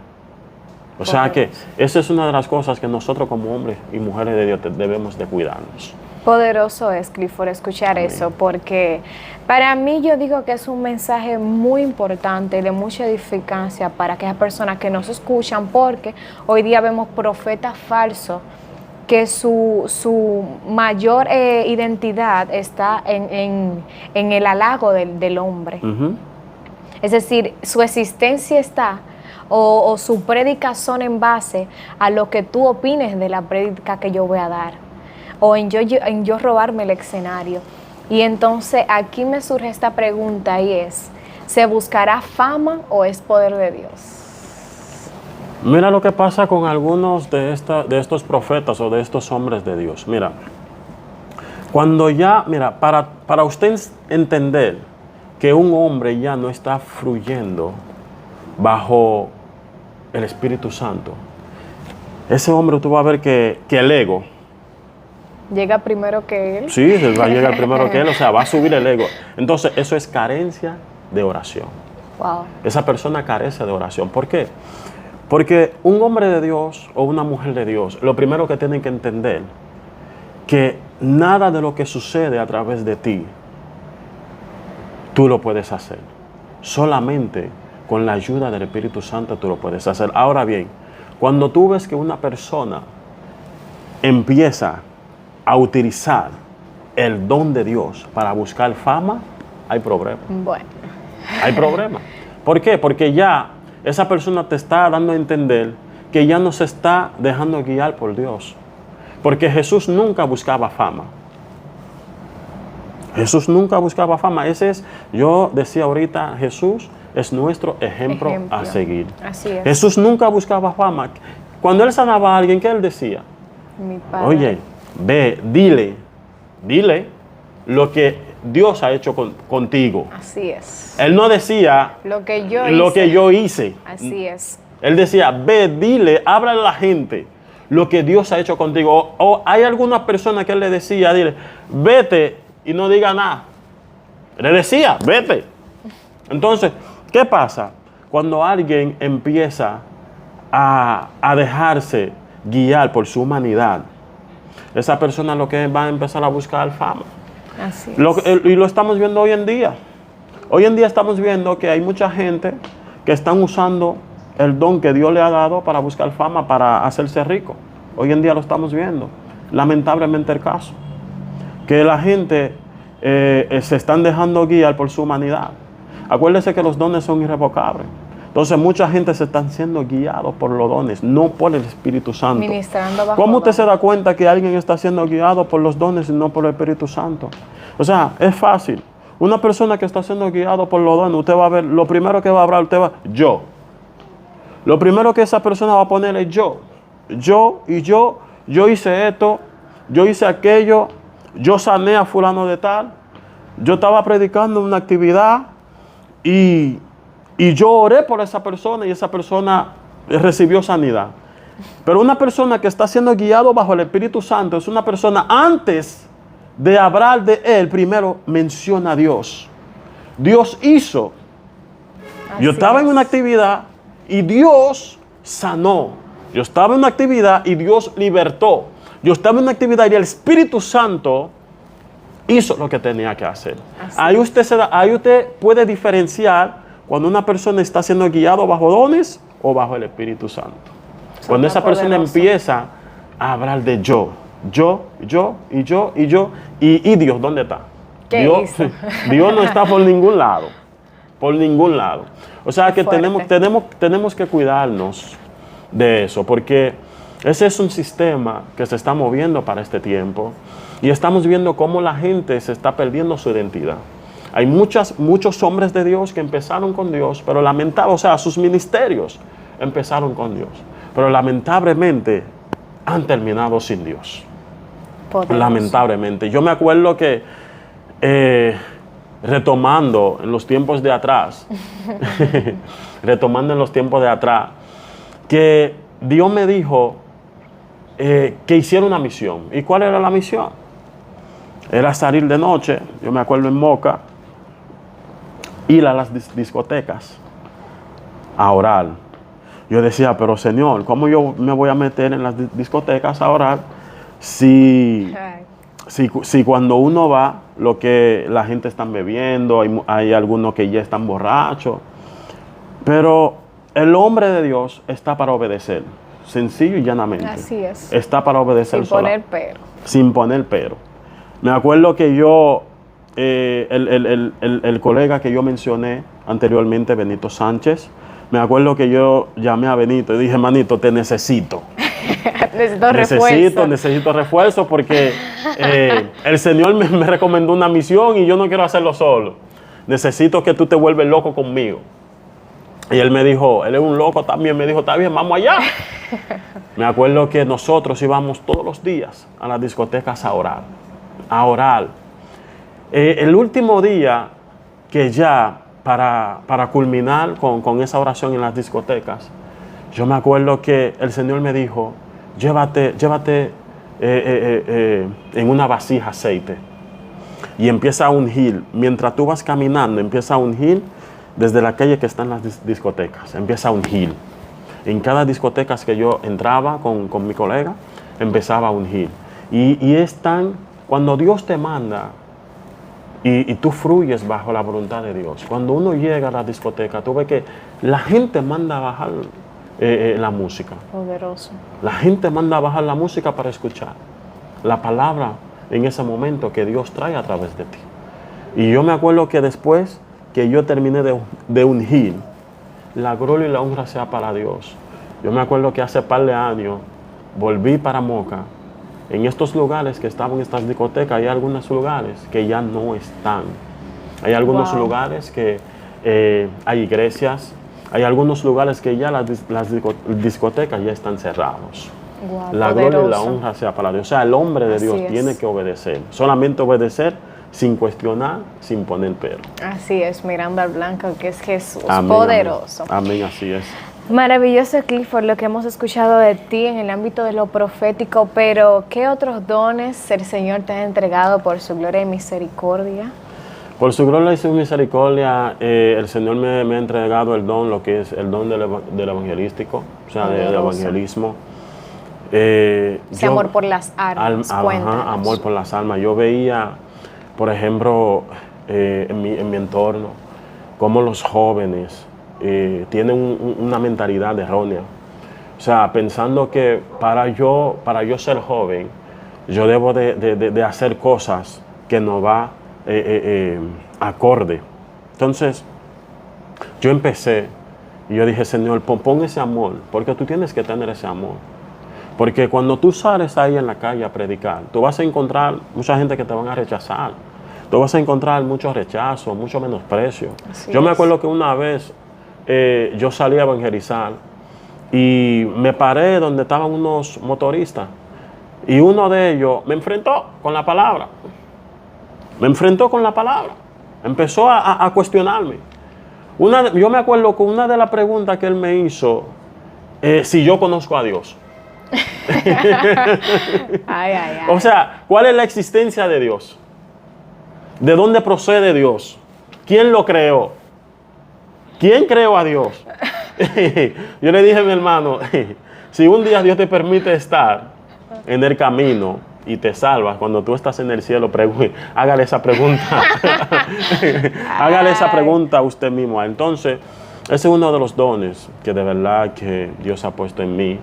O sea que esa es una de las cosas que nosotros como hombres y mujeres de Dios debemos de cuidarnos. Poderoso es, Clifford, escuchar eso, porque para mí yo digo que es un mensaje muy importante, de mucha edificancia para aquellas personas que nos escuchan, porque hoy día vemos profetas falsos que su mayor identidad está en el halago del hombre. Es decir, su existencia está o su prédica son en base a lo que tú opines de la prédica que yo voy a dar, o en yo robarme el escenario. Y entonces aquí me surge esta pregunta y es, ¿se buscará fama o es poder de Dios? Mira lo que pasa con algunos de estos profetas o de estos hombres de Dios. Mira, cuando para usted entender que un hombre ya no está fluyendo bajo el Espíritu Santo, ese hombre tú vas a ver que el ego llega primero que él. Sí, va a llegar primero que él, o sea, va a subir el ego. Entonces, eso es carencia de oración. Wow. Esa persona carece de oración. ¿Por qué? Porque un hombre de Dios o una mujer de Dios, lo primero que tienen que entender, que nada de lo que sucede a través de ti, tú lo puedes hacer. Solamente con la ayuda del Espíritu Santo tú lo puedes hacer. Ahora bien, Cuando tú ves que una persona empieza a utilizar el don de Dios para buscar fama, hay problema. Bueno. Hay problema. ¿Por qué? Porque ya esa persona te está dando a entender que ya no se está dejando guiar por Dios. Porque Jesús nunca buscaba fama. Jesús nunca buscaba fama. Yo decía ahorita, Jesús es nuestro ejemplo a seguir. Así es. Jesús nunca buscaba fama. Cuando Él sanaba a alguien, ¿qué Él decía? Mi Padre. Oye, ve, dile lo que Dios ha hecho contigo. Así es. Él no decía Lo que yo hice. Así es. Él decía, ve, dile, háblale a la gente lo que Dios ha hecho contigo. O hay algunas personas que Él le decía, dile, vete y no diga nada. Le decía, vete. Entonces, ¿qué pasa? Cuando alguien empieza a dejarse guiar por su humanidad, esa persona lo que va a empezar a buscar fama. Así es. Y lo estamos viendo hoy en día. Hoy en día estamos viendo que hay mucha gente que están usando el don que Dios le ha dado para buscar fama, para hacerse rico. Hoy en día lo estamos viendo. Lamentablemente el caso. Que la gente se están dejando guiar por su humanidad. Acuérdese que los dones son irrevocables. Entonces mucha gente se está siendo guiados por los dones, no por el Espíritu Santo. Ministrando bajo ¿Cómo usted don. se da cuenta que alguien está siendo guiado por los dones y no por el Espíritu Santo? O sea, es fácil. Una persona que está siendo guiado por los dones, usted va a ver, lo primero que va a hablar, yo. Lo primero que esa persona va a poner es yo. Yo hice esto, yo hice aquello, yo sané a fulano de tal, yo estaba predicando una actividad y yo oré por esa persona y esa persona recibió sanidad. Pero una persona que está siendo guiado bajo el Espíritu Santo es una persona, antes de hablar de él, primero menciona a Dios. Dios hizo. Yo estaba en una actividad y Dios sanó. Yo estaba en una actividad y Dios libertó. Yo estaba en una actividad y el Espíritu Santo hizo lo que tenía que hacer. Ahí usted puede diferenciar cuando una persona está siendo guiado bajo dones o bajo el Espíritu Santo. Cuando esa persona empieza a hablar de yo y Dios, ¿dónde está? Dios no está por ningún lado. Por ningún lado. O sea que tenemos que cuidarnos de eso, porque ese es un sistema que se está moviendo para este tiempo y estamos viendo cómo la gente se está perdiendo su identidad. Hay muchos hombres de Dios que empezaron con Dios, pero sus ministerios empezaron con Dios, pero lamentablemente han terminado sin Dios. Poderoso. Lamentablemente. Yo me acuerdo que retomando en los tiempos de atrás, que Dios me dijo que hiciera una misión. ¿Y cuál era la misión? Era salir de noche, yo me acuerdo en Moca, ir a las discotecas a orar. Yo decía, pero Señor, ¿cómo yo me voy a meter en las discotecas a orar si cuando uno va, lo que la gente está bebiendo, hay algunos que ya están borrachos? Pero el hombre de Dios está para obedecer, sencillo y llanamente. Así es. Está para obedecer sin poner pero. Sin poner pero. Me acuerdo que el colega que yo mencioné anteriormente, Benito Sánchez, me acuerdo que yo llamé a Benito y dije, manito, te necesito. Necesito refuerzo porque el Señor me recomendó una misión y yo no quiero hacerlo solo. Necesito que tú te vuelves loco conmigo. Y él me dijo, él es un loco también, me dijo, está bien, vamos allá. Me acuerdo que nosotros íbamos todos los días a las discotecas a orar. El último día que ya para culminar con esa oración en las discotecas, yo me acuerdo que el Señor me dijo, llévate en una vasija aceite y empieza a ungir. Mientras tú vas caminando, empieza a ungir desde la calle que están las discotecas. Empieza a ungir. En cada discoteca que yo entraba con mi colega, empezaba a ungir. Y es cuando Dios te manda y tú fluyes bajo la voluntad de Dios. Cuando uno llega a la discoteca, tú ves que la gente manda a bajar la música. Poderoso. La gente manda a bajar la música para escuchar la palabra en ese momento que Dios trae a través de ti. Y yo me acuerdo que después que yo terminé de ungir, la gloria y la honra sea para Dios. Yo me acuerdo que hace par de años volví para Moca. En estos lugares que estaban en estas discotecas, hay algunos lugares que ya no están. Hay algunos lugares que hay iglesias, hay algunos lugares que ya las discotecas ya están cerrados. Wow, la poderoso. gloria y la honra sea para Dios. O sea, el hombre de Así Dios es. tiene que obedecer. Solamente obedecer sin cuestionar, sin poner pero. Así es, mirando al blanco, que es Jesús. Amén, Poderoso. Amén, amén, así es. Maravilloso, Clifford, lo que hemos escuchado de ti en el ámbito de lo profético, pero ¿qué otros dones el Señor te ha entregado por su gloria y misericordia? Por su gloria y su misericordia, el Señor me ha entregado el don, lo que es el don del evangelístico, o sea, del evangelismo. Ese amor por las almas, cuéntanos. Amor por las almas. Yo veía, por ejemplo, en mi entorno, cómo los jóvenes tienen una mentalidad errónea. O sea, pensando que para yo ser joven, yo debo de hacer cosas que no va acorde. Entonces, yo empecé y yo dije, Señor, pon ese amor, porque tú tienes que tener ese amor. Porque cuando tú sales ahí en la calle a predicar, tú vas a encontrar mucha gente que te van a rechazar. Tú vas a encontrar mucho rechazo, mucho menosprecio. Yo me acuerdo que una vez yo salí a evangelizar y me paré donde estaban unos motoristas y uno de ellos me enfrentó con la palabra. Me enfrentó con la palabra. Empezó a cuestionarme. Yo me acuerdo que una de las preguntas que él me hizo, si yo conozco a Dios. O sea, ¿cuál es la existencia de Dios? ¿De dónde procede Dios? ¿Quién lo creó? ¿Quién creó a Dios? Yo le dije a mi hermano, si un día Dios te permite estar en el camino y te salvas, cuando tú estás en el cielo, hágale esa pregunta. Hágale esa pregunta a usted mismo. Entonces, ese es uno de los dones que de verdad que Dios ha puesto en mí,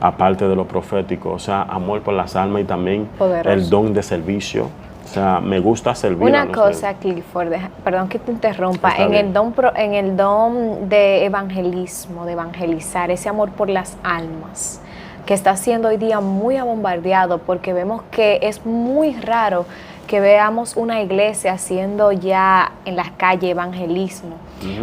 aparte de lo profético, o sea, amor por las almas y también el don de servicio. O sea, me gusta servir. Una cosa, Clifford, perdón que te interrumpa, en el don de evangelismo, de evangelizar, ese amor por las almas, que está siendo hoy día muy bombardeado, porque vemos que es muy raro que veamos una iglesia haciendo ya en las calles evangelismo.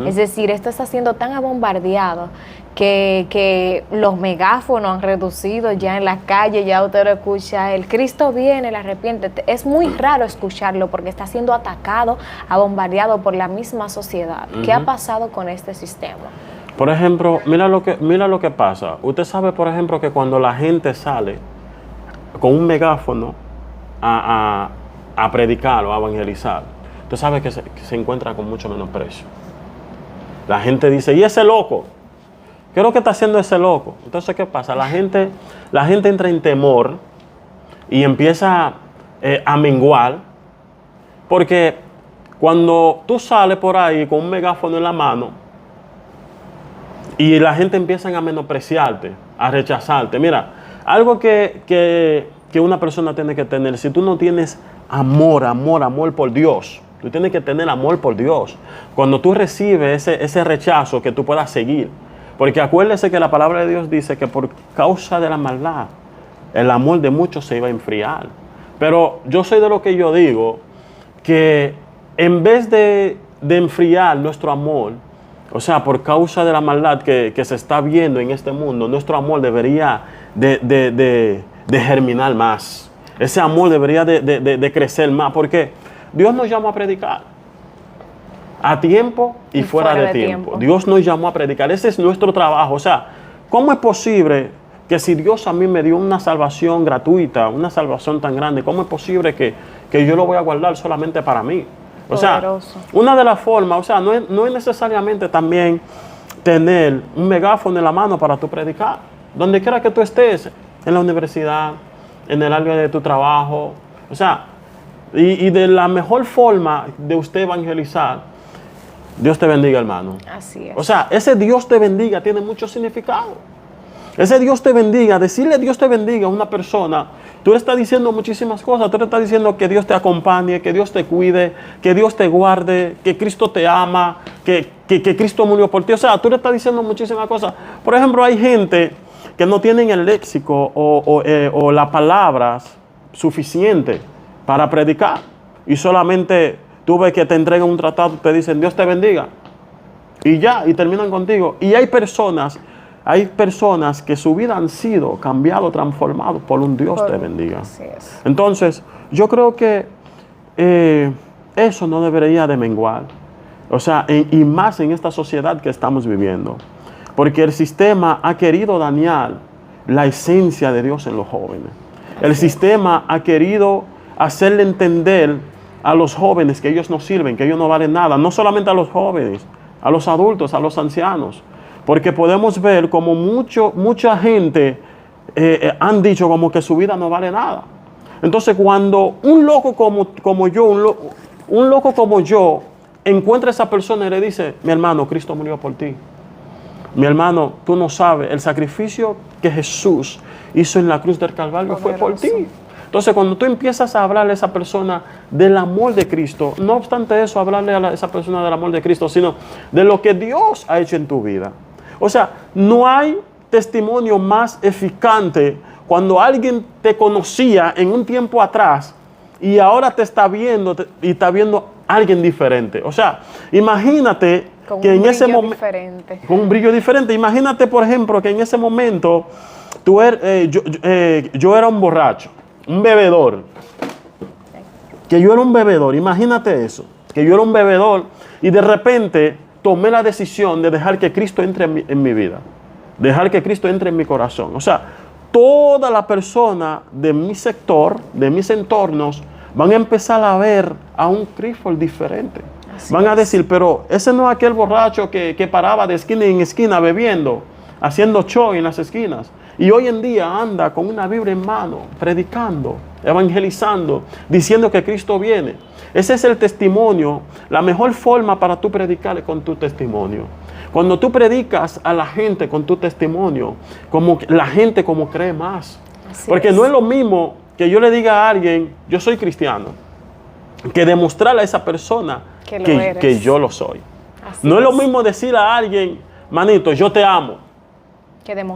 Es decir, esto está siendo tan bombardeado que los megáfonos han reducido ya en las calles, ya usted lo escucha, el Cristo viene, el arrepiéntete. Es muy raro escucharlo porque está siendo atacado, bombardeado por la misma sociedad. ¿Qué ha pasado con este sistema? Por ejemplo, mira lo que pasa. Usted sabe, por ejemplo, que cuando la gente sale con un megáfono a predicar o a evangelizar, usted sabe que se encuentra con mucho menosprecio. La gente dice, ¿y ese loco? ¿Qué es lo que está haciendo ese loco? Entonces, ¿qué pasa? La gente entra en temor y empieza a menguar, porque cuando tú sales por ahí con un megáfono en la mano y la gente empieza a menospreciarte, a rechazarte. Mira, algo que una persona tiene que tener, si tú no tienes amor por Dios, tú tienes que tener amor por Dios. Cuando tú recibes ese rechazo, que tú puedas seguir. Porque acuérdese que la palabra de Dios dice que por causa de la maldad, el amor de muchos se iba a enfriar. Pero yo soy de lo que yo digo, que en vez de enfriar nuestro amor, o sea, por causa de la maldad que se está viendo en este mundo, nuestro amor debería de germinar más. Ese amor debería de crecer más, porque Dios nos llamó a predicar a tiempo y fuera de tiempo. Dios nos llamó a predicar. Ese es nuestro trabajo. O sea, ¿cómo es posible que si Dios a mí me dio una salvación gratuita, una salvación tan grande, cómo es posible que yo lo voy a guardar solamente para mí? O sea, una de las formas, o sea, no es necesariamente también tener un megáfono en la mano para tú predicar. Donde quiera que tú estés, en la universidad, en el área de tu trabajo. O sea, y de la mejor forma de usted evangelizar, Dios te bendiga, hermano. Así es. O sea, ese Dios te bendiga tiene mucho significado. Ese Dios te bendiga, decirle Dios te bendiga a una persona, tú le estás diciendo muchísimas cosas. Tú le estás diciendo que Dios te acompañe, que Dios te cuide, que Dios te guarde, que Cristo te ama, que Cristo murió por ti. O sea, tú le estás diciendo muchísimas cosas. Por ejemplo, hay gente que no tienen el léxico o las palabras suficientes para predicar. Y solamente tú ves que te entregan un tratado, te dicen Dios te bendiga. Y ya, y terminan contigo. Y hay personas que su vida han sido cambiado, transformado por un Dios te bendiga. Así es. Entonces, yo creo que eso no debería de menguar. O sea, y más en esta sociedad que estamos viviendo. Porque el sistema ha querido dañar la esencia de Dios en los jóvenes. El sistema ha querido hacerle entender a los jóvenes que ellos no sirven, que ellos no valen nada. No solamente a los jóvenes, a los adultos, a los ancianos. Porque podemos ver como mucha gente han dicho como que su vida no vale nada. Entonces cuando un loco como yo encuentra a esa persona y le dice, mi hermano, Cristo murió por ti. Mi hermano, tú no sabes, el sacrificio que Jesús hizo en la cruz del Calvario fue por ti. Entonces, cuando tú empiezas a hablarle a esa persona del amor de Cristo, no obstante eso, hablarle a esa persona del amor de Cristo, sino de lo que Dios ha hecho en tu vida. O sea, no hay testimonio más eficaz cuando alguien te conocía en un tiempo atrás y ahora te está viendo y está viendo a alguien diferente. O sea, imagínate que en ese momento, con un brillo diferente, imagínate, por ejemplo, que en ese momento yo era un borracho, un bebedor. Que yo era un bebedor, imagínate eso. Que yo era un bebedor y de repente tomé la decisión de dejar que Cristo entre en mi vida. Dejar que Cristo entre en mi corazón. O sea, toda la persona de mi sector, de mis entornos, van a empezar a ver a un Clifford diferente. Van a decir, pero ese no es aquel borracho que paraba de esquina en esquina bebiendo, haciendo show en las esquinas. Y hoy en día anda con una Biblia en mano, predicando, evangelizando, diciendo que Cristo viene. Ese es el testimonio. La mejor forma para tú predicar es con tu testimonio. Cuando tú predicas a la gente con tu testimonio, la gente como cree más. Porque no es lo mismo que yo le diga a alguien, yo soy cristiano, que demostrarle a esa persona que yo lo soy. No es lo mismo decir a alguien, manito, yo te amo,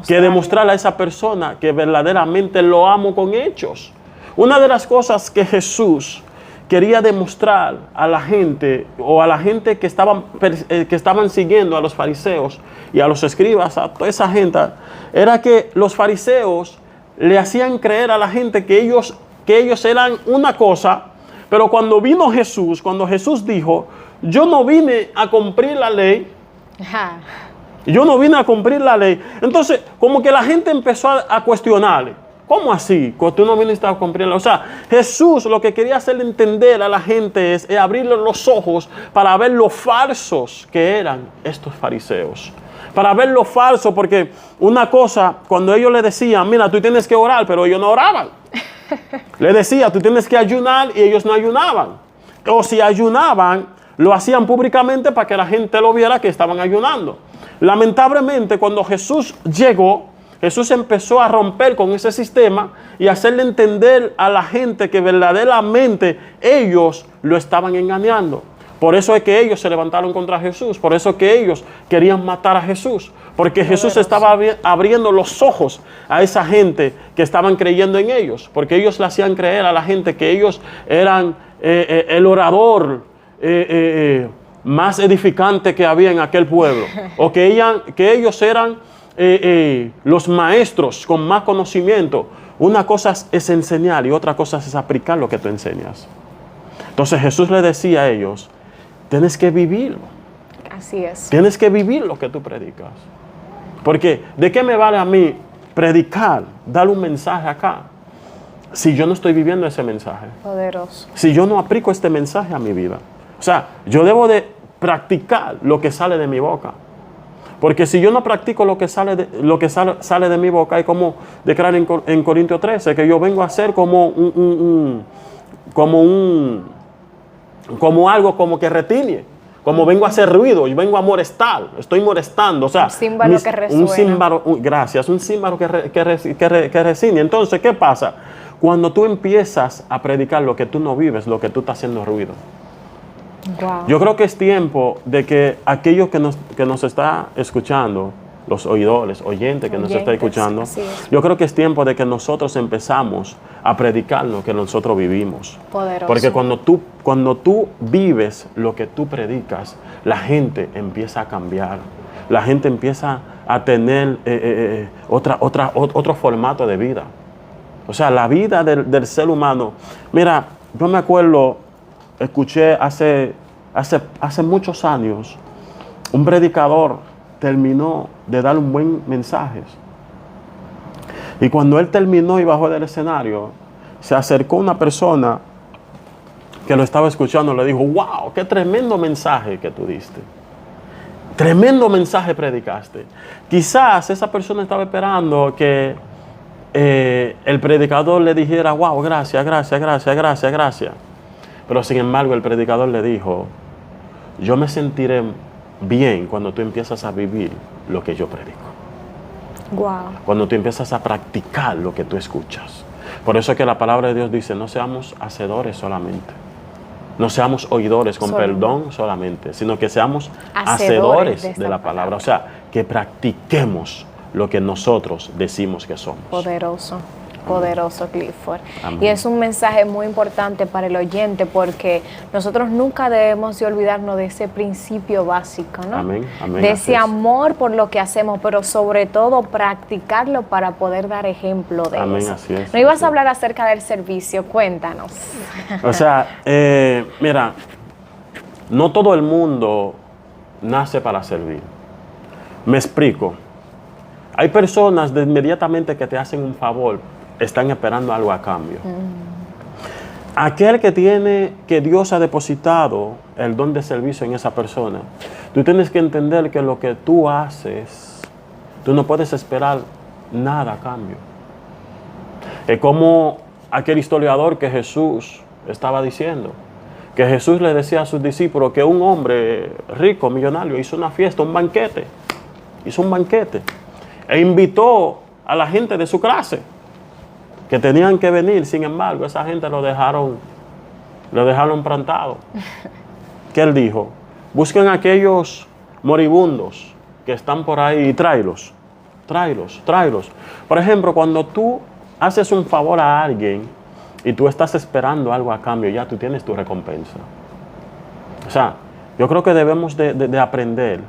que demostrarle a esa persona que verdaderamente lo amo con hechos. Una de las cosas que Jesús quería demostrar a la gente, o a la gente que estaban siguiendo a los fariseos y a los escribas, a toda esa gente, era que los fariseos le hacían creer a la gente que ellos eran una cosa, pero cuando vino Jesús, cuando Jesús dijo, yo no vine a cumplir la ley, yo no vine a cumplir la ley. Entonces, como que la gente empezó a cuestionarle. ¿Cómo así? Tú no viniste a cumplir la ley. O sea, Jesús lo que quería hacerle entender a la gente es abrirle los ojos para ver lo falsos que eran estos fariseos. Para ver lo falso, porque una cosa, cuando ellos le decían, mira, tú tienes que orar, pero ellos no oraban. Le decía, tú tienes que ayunar y ellos no ayunaban. O si ayunaban, lo hacían públicamente para que la gente lo viera que estaban ayunando. Lamentablemente, cuando Jesús llegó, Jesús empezó a romper con ese sistema y hacerle entender a la gente que verdaderamente ellos lo estaban engañando. Por eso es que ellos se levantaron contra Jesús. Por eso es que ellos querían matar a Jesús. Porque Jesús estaba abriendo los ojos a esa gente que estaban creyendo en ellos. Porque ellos le hacían creer a la gente que ellos eran el orador más edificante que había en aquel pueblo. O que ellos eran los maestros con más conocimiento. Una cosa es enseñar y otra cosa es aplicar lo que tú enseñas. Entonces Jesús le decía a ellos, tienes que vivirlo. Así es. Tienes que vivir lo que tú predicas. Porque ¿de qué me vale a mí predicar, dar un mensaje acá, si yo no estoy viviendo ese mensaje? Poderoso. Si yo no aplico este mensaje a mi vida. O sea, yo debo de practicar lo que sale de mi boca. Porque si yo no practico lo que sale de mi boca, es como declara en Corintios 13, que yo vengo a ser como algo como que retiñe. Como vengo a hacer ruido y vengo a molestar, estoy molestando. O sea, un címbalo que resuena. Un címbalo, gracias, un címbalo que resine. Entonces, ¿qué pasa? Cuando tú empiezas a predicar lo que tú no vives, lo que tú estás haciendo ruido. Wow. Yo creo que es tiempo de que aquellos que nos está escuchando, los oyentes que nos está escuchando, yo creo que es tiempo de que nosotros empezamos a predicar lo que nosotros vivimos. Poderoso. Porque cuando tú vives lo que tú predicas, la gente empieza a cambiar. La gente empieza a tener otro formato de vida. O sea, la vida del ser humano. Mira, yo me acuerdo, escuché hace muchos años, un predicador terminó de dar un buen mensaje. Y cuando él terminó y bajó del escenario, se acercó una persona que lo estaba escuchando y le dijo: wow, qué tremendo mensaje que tú diste. Tremendo mensaje predicaste. Quizás esa persona estaba esperando que el predicador le dijera: wow, gracias. Pero sin embargo el predicador le dijo: yo me sentiré bien cuando tú empiezas a vivir lo que yo predico. Wow. Cuando tú empiezas a practicar lo que tú escuchas. Por eso es que la palabra de Dios dice: no seamos hacedores solamente. No seamos oidores con perdón solamente, sino que seamos hacedores de la palabra. O sea, que practiquemos lo que nosotros decimos que somos. Poderoso, Clifford. Amén. Y es un mensaje muy importante para el oyente, porque nosotros nunca debemos de olvidarnos de ese principio básico, ¿no? Amén. De ese amor por lo que hacemos, pero sobre todo practicarlo para poder dar ejemplo de Amén, eso. así es. No ibas a hablar acerca del servicio, cuéntanos. O sea, mira, no todo el mundo nace para servir. Me explico. Hay personas de inmediatamente que te hacen un favor, están esperando algo a cambio. Aquel que Dios ha depositado el don de servicio en esa persona, tú tienes que entender que lo que tú haces, tú no puedes esperar nada a cambio. Es como aquel historiador que Jesús estaba diciendo, que Jesús le decía a sus discípulos que un hombre rico, millonario, hizo una fiesta, un banquete, e invitó a la gente de su clase que tenían que venir. Sin embargo, esa gente lo dejaron plantado. ¿Qué él dijo? Busquen a aquellos moribundos que están por ahí y tráelos. Por ejemplo, cuando tú haces un favor a alguien y tú estás esperando algo a cambio, ya tú tienes tu recompensa. O sea, yo creo que debemos de aprender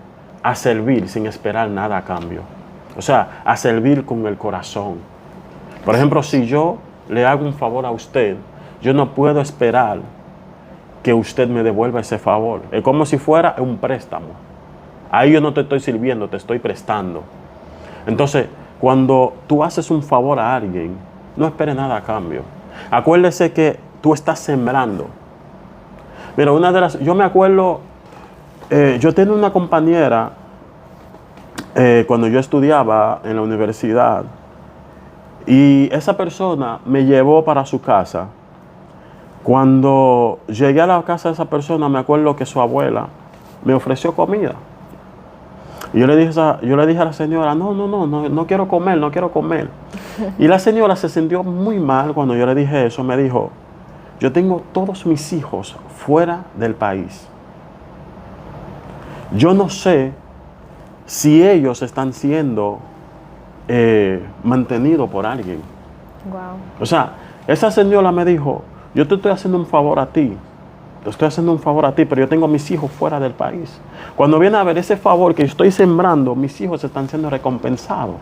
a servir sin esperar nada a cambio. O sea, a servir con el corazón. Por ejemplo, si yo le hago un favor a usted, yo no puedo esperar que usted me devuelva ese favor. Es como si fuera un préstamo. Ahí yo no te estoy sirviendo, te estoy prestando. Entonces, cuando tú haces un favor a alguien, no esperes nada a cambio. Acuérdese que tú estás sembrando. Mira, yo me acuerdo, yo tenía una compañera cuando yo estudiaba en la universidad, y esa persona me llevó para su casa. Cuando llegué a la casa de esa persona, me acuerdo que su abuela me ofreció comida. Y yo le dije a la señora: no quiero comer. Y la señora se sintió muy mal cuando yo le dije eso. Me dijo: yo tengo todos mis hijos fuera del país. Yo no sé si ellos están siendo mantenido por alguien. Wow. O sea, esa señora me dijo: yo te estoy haciendo un favor a ti, pero yo tengo a mis hijos fuera del país. Cuando viene a ver ese favor que yo estoy sembrando, mis hijos están siendo recompensados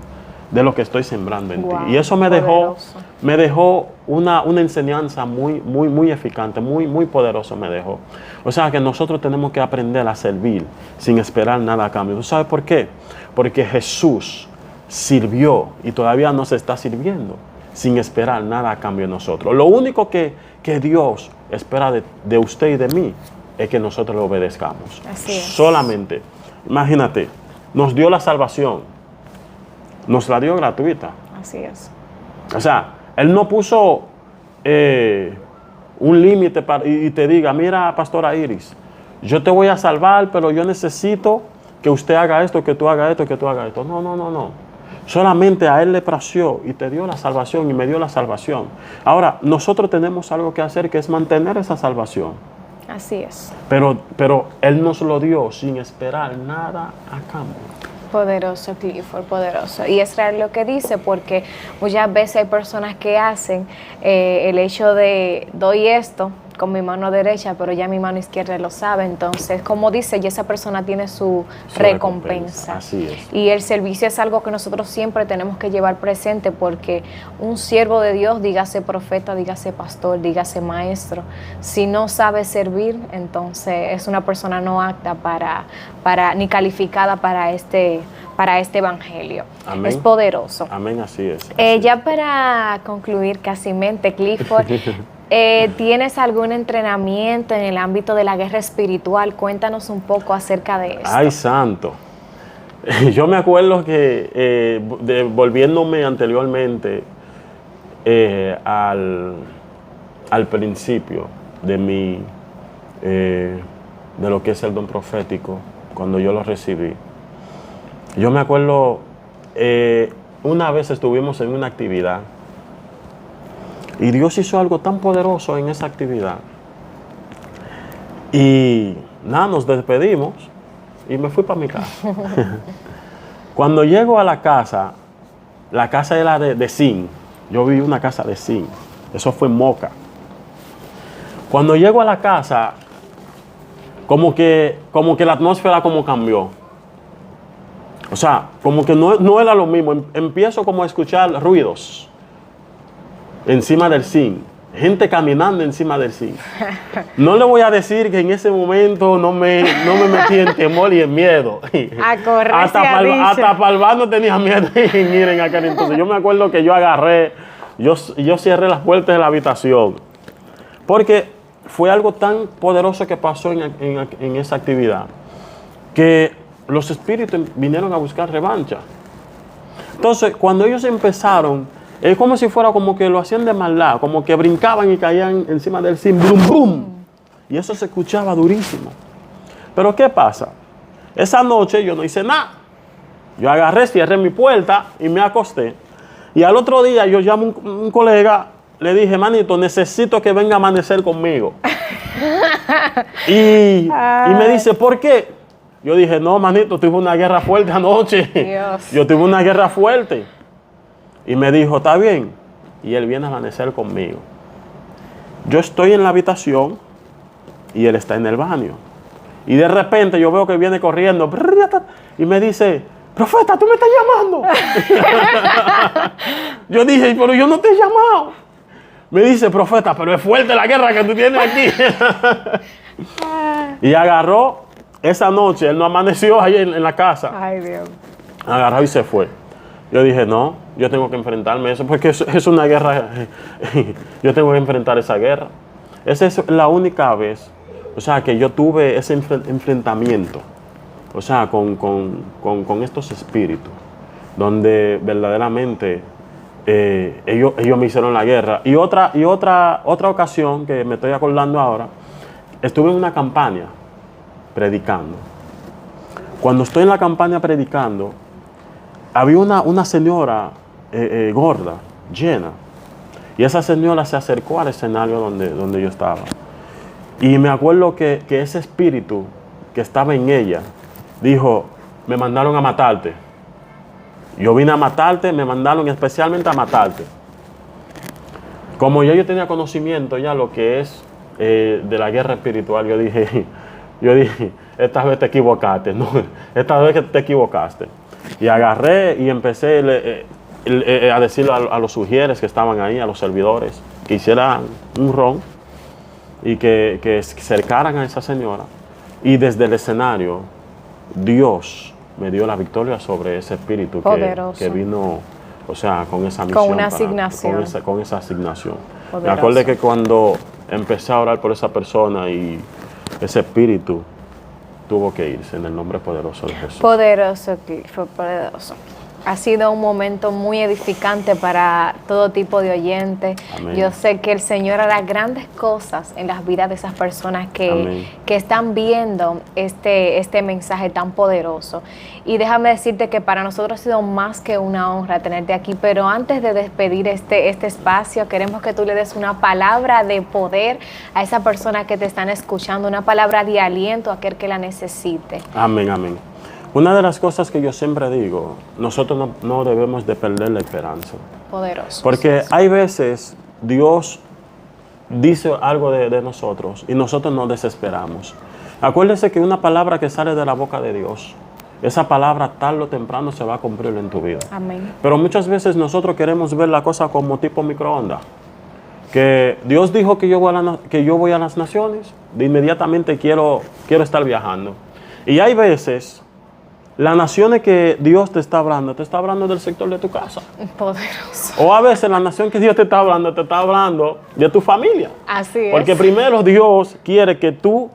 de lo que estoy sembrando en ti. Y eso me dejó una enseñanza muy eficaz, muy poderosa me dejó. O sea que nosotros tenemos que aprender a servir sin esperar nada a cambio. ¿Tú sabes por qué? Porque Jesús sirvió y todavía nos está sirviendo sin esperar nada a cambio de nosotros. Lo único que Dios espera de usted y de mí es que nosotros le obedezcamos. Así es. Solamente. Imagínate, nos dio la salvación, nos la dio gratuita. Así es. O sea, Él no puso un límite y te diga: mira, Pastora Iris, yo te voy a salvar, pero yo necesito que usted haga esto, que tú hagas esto, que tú hagas esto. No, no, no, no. Solamente a Él le plació y te dio la salvación y me dio la salvación. Ahora, nosotros tenemos algo que hacer, que es mantener esa salvación. Así es. Pero Él nos lo dio sin esperar nada a cambio. Poderoso, Clifford, poderoso. Y es real lo que dice, porque muchas veces hay personas que hacen el hecho de doy esto con mi mano derecha, pero ya mi mano izquierda lo sabe. Entonces, como dice, ya esa persona tiene su recompensa. Así es. Y el servicio es algo que nosotros siempre tenemos que llevar presente, porque un siervo de Dios, dígase profeta, dígase pastor, dígase maestro, si no sabe servir, entonces es una persona no apta para ni calificada para este evangelio. Amén. Es poderoso. Amén, así es. Así Ya para concluir casi mente, Clifford, ¿tienes algún entrenamiento en el ámbito de la guerra espiritual? Cuéntanos un poco acerca de esto. Ay, santo. Yo me acuerdo que, volviéndome anteriormente al principio de lo que es el don profético, cuando yo lo recibí, yo me acuerdo, una vez estuvimos en una actividad y Dios hizo algo tan poderoso en esa actividad. Y nada, nos despedimos y me fui para mi casa. Cuando llego a la casa era de zinc. Yo viví una casa de zinc. Eso fue en Moca. Cuando llego a la casa, como que la atmósfera como cambió. O sea, como que no era lo mismo. Empiezo como a escuchar ruidos encima del zinc. Gente caminando encima del zinc. No le voy a decir que en ese momento no me metí en temor y en miedo. A correr, hasta para el bar no tenía miedo en ir en aquel entonces. Yo me acuerdo que yo agarré, yo cerré las puertas de la habitación. Porque fue algo tan poderoso que pasó en esa actividad, que los espíritus vinieron a buscar revancha. Entonces, cuando ellos empezaron, es como si fuera como que lo hacían de maldad, como que brincaban y caían encima del zinc, brum, brum. Y eso se escuchaba durísimo. Pero ¿qué pasa? Esa noche yo no hice nada. Yo agarré, cerré mi puerta y me acosté. Y al otro día yo llamo a un colega, le dije, manito, necesito que venga a amanecer conmigo. y me dice, ¿por qué? Yo dije, no, manito, tuve una guerra fuerte anoche. Dios. Yo tuve una guerra fuerte. Y me dijo, está bien. Y él viene a amanecer conmigo. Yo estoy en la habitación y él está en el baño. Y de repente yo veo que viene corriendo y me dice, profeta, tú me estás llamando. Yo dije, pero yo no te he llamado. Me dice, profeta, pero es fuerte la guerra que tú tienes aquí. Y agarró, esa noche, él no amaneció ahí en la casa. Ay, Dios. Agarró y se fue. Yo dije, no, yo tengo que enfrentarme a eso, porque es una guerra. Yo tengo que enfrentar esa guerra. Esa es la única vez, o sea, que yo tuve ese enfrentamiento, o sea, con estos espíritus, donde verdaderamente ellos me hicieron la guerra. Y otra ocasión que me estoy acordando ahora, estuve en una campaña predicando. Cuando estoy en la campaña predicando, había una señora gorda, llena, y esa señora se acercó al escenario donde yo estaba. Y me acuerdo que ese espíritu que estaba en ella dijo, me mandaron a matarte. Yo vine a matarte, me mandaron especialmente a matarte. Como yo tenía conocimiento ya lo que es de la guerra espiritual, yo dije, esta vez te equivocaste, no, esta vez que te equivocaste. Y agarré y empecé a decirle a los sugieres que estaban ahí, a los servidores, que hicieran un ron y que cercaran a esa señora. Y desde el escenario, Dios me dio la victoria sobre ese espíritu que vino, o sea, con esa misión. Con una asignación. Con esa asignación. Poderoso. Me acuerdo que cuando empecé a orar por esa persona y ese espíritu tuvo que irse en el nombre poderoso de Jesús. Poderoso, Clifford, poderoso. Ha sido un momento muy edificante para todo tipo de oyentes. Amén. Yo sé que el Señor hará grandes cosas en las vidas de esas personas que están viendo este mensaje tan poderoso. Y déjame decirte que para nosotros ha sido más que una honra tenerte aquí, pero antes de despedir este espacio, queremos que tú le des una palabra de poder a esa persona que te están escuchando, una palabra de aliento a aquel que la necesite. Amén, amén. Una de las cosas que yo siempre digo, nosotros no debemos de perder la esperanza. Poderoso. Porque hay veces Dios dice algo de nosotros y nosotros nos desesperamos. Acuérdese que una palabra que sale de la boca de Dios, esa palabra tarde o temprano se va a cumplir en tu vida. Amén. Pero muchas veces nosotros queremos ver la cosa como tipo microondas. Que Dios dijo que yo voy a las naciones, de inmediatamente quiero estar viajando. Y hay veces, las naciones que Dios te está hablando del sector de tu casa. Poderoso. O a veces la nación que Dios te está hablando de tu familia. Así es. Porque primero Dios quiere que tú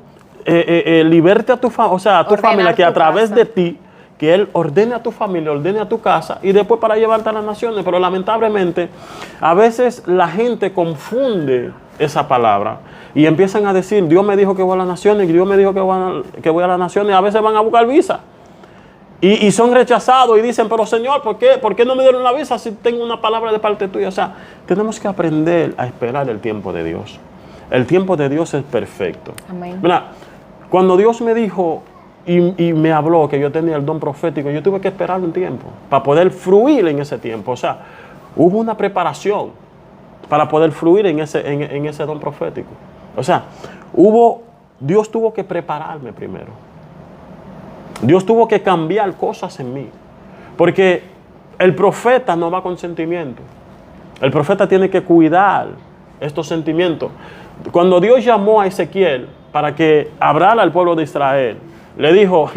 liberte a tu familia, o sea, a tu familia, que a través de ti, que Él ordene a tu familia, ordene a tu casa y después para llevarte a las naciones. Pero lamentablemente, a veces la gente confunde esa palabra y empiezan a decir, Dios me dijo que voy a las naciones, Dios me dijo que voy a las naciones, y a veces van a buscar visa. Y son rechazados y dicen, pero Señor, ¿por qué no me dieron la visa si tengo una palabra de parte tuya? O sea, tenemos que aprender a esperar el tiempo de Dios. El tiempo de Dios es perfecto. Amén. Mira, cuando Dios me dijo y me habló que yo tenía el don profético, yo tuve que esperar un tiempo para poder fluir en ese tiempo. O sea, hubo una preparación para poder fluir en ese don profético. O sea, Dios tuvo que prepararme primero. Dios tuvo que cambiar cosas en mí. Porque el profeta no va con sentimiento. El profeta tiene que cuidar estos sentimientos. Cuando Dios llamó a Ezequiel para que hablara al pueblo de Israel, le dijo,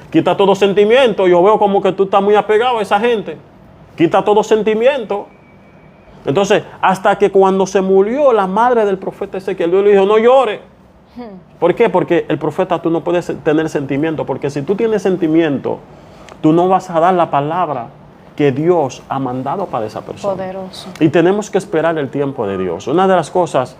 quita todo sentimiento. Yo veo como que tú estás muy apegado a esa gente. Quita todo sentimiento. Entonces, hasta que cuando se murió la madre del profeta Ezequiel, Dios le dijo, no llores. ¿Por qué? Porque el profeta, tú no puedes tener sentimiento, porque si tú tienes sentimiento, tú no vas a dar la palabra que Dios ha mandado para esa persona. Poderoso. Y tenemos que esperar el tiempo de Dios. Una de las cosas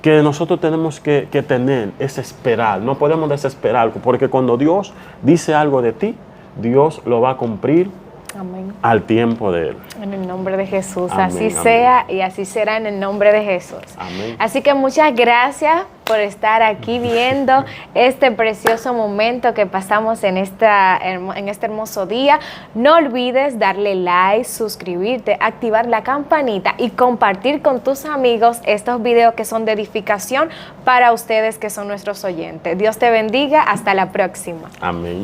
que nosotros tenemos que tener es esperar. No podemos desesperar, porque cuando Dios dice algo de ti, Dios lo va a cumplir. Amén. Al tiempo de Él. En el nombre de Jesús. Amén, así amén. Sea y así será en el nombre de Jesús. Amén. Así que muchas gracias por estar aquí viendo este precioso momento que pasamos en este hermoso día. No olvides darle like, suscribirte, activar la campanita y compartir con tus amigos estos videos que son de edificación para ustedes que son nuestros oyentes. Dios te bendiga. Hasta la próxima. Amén.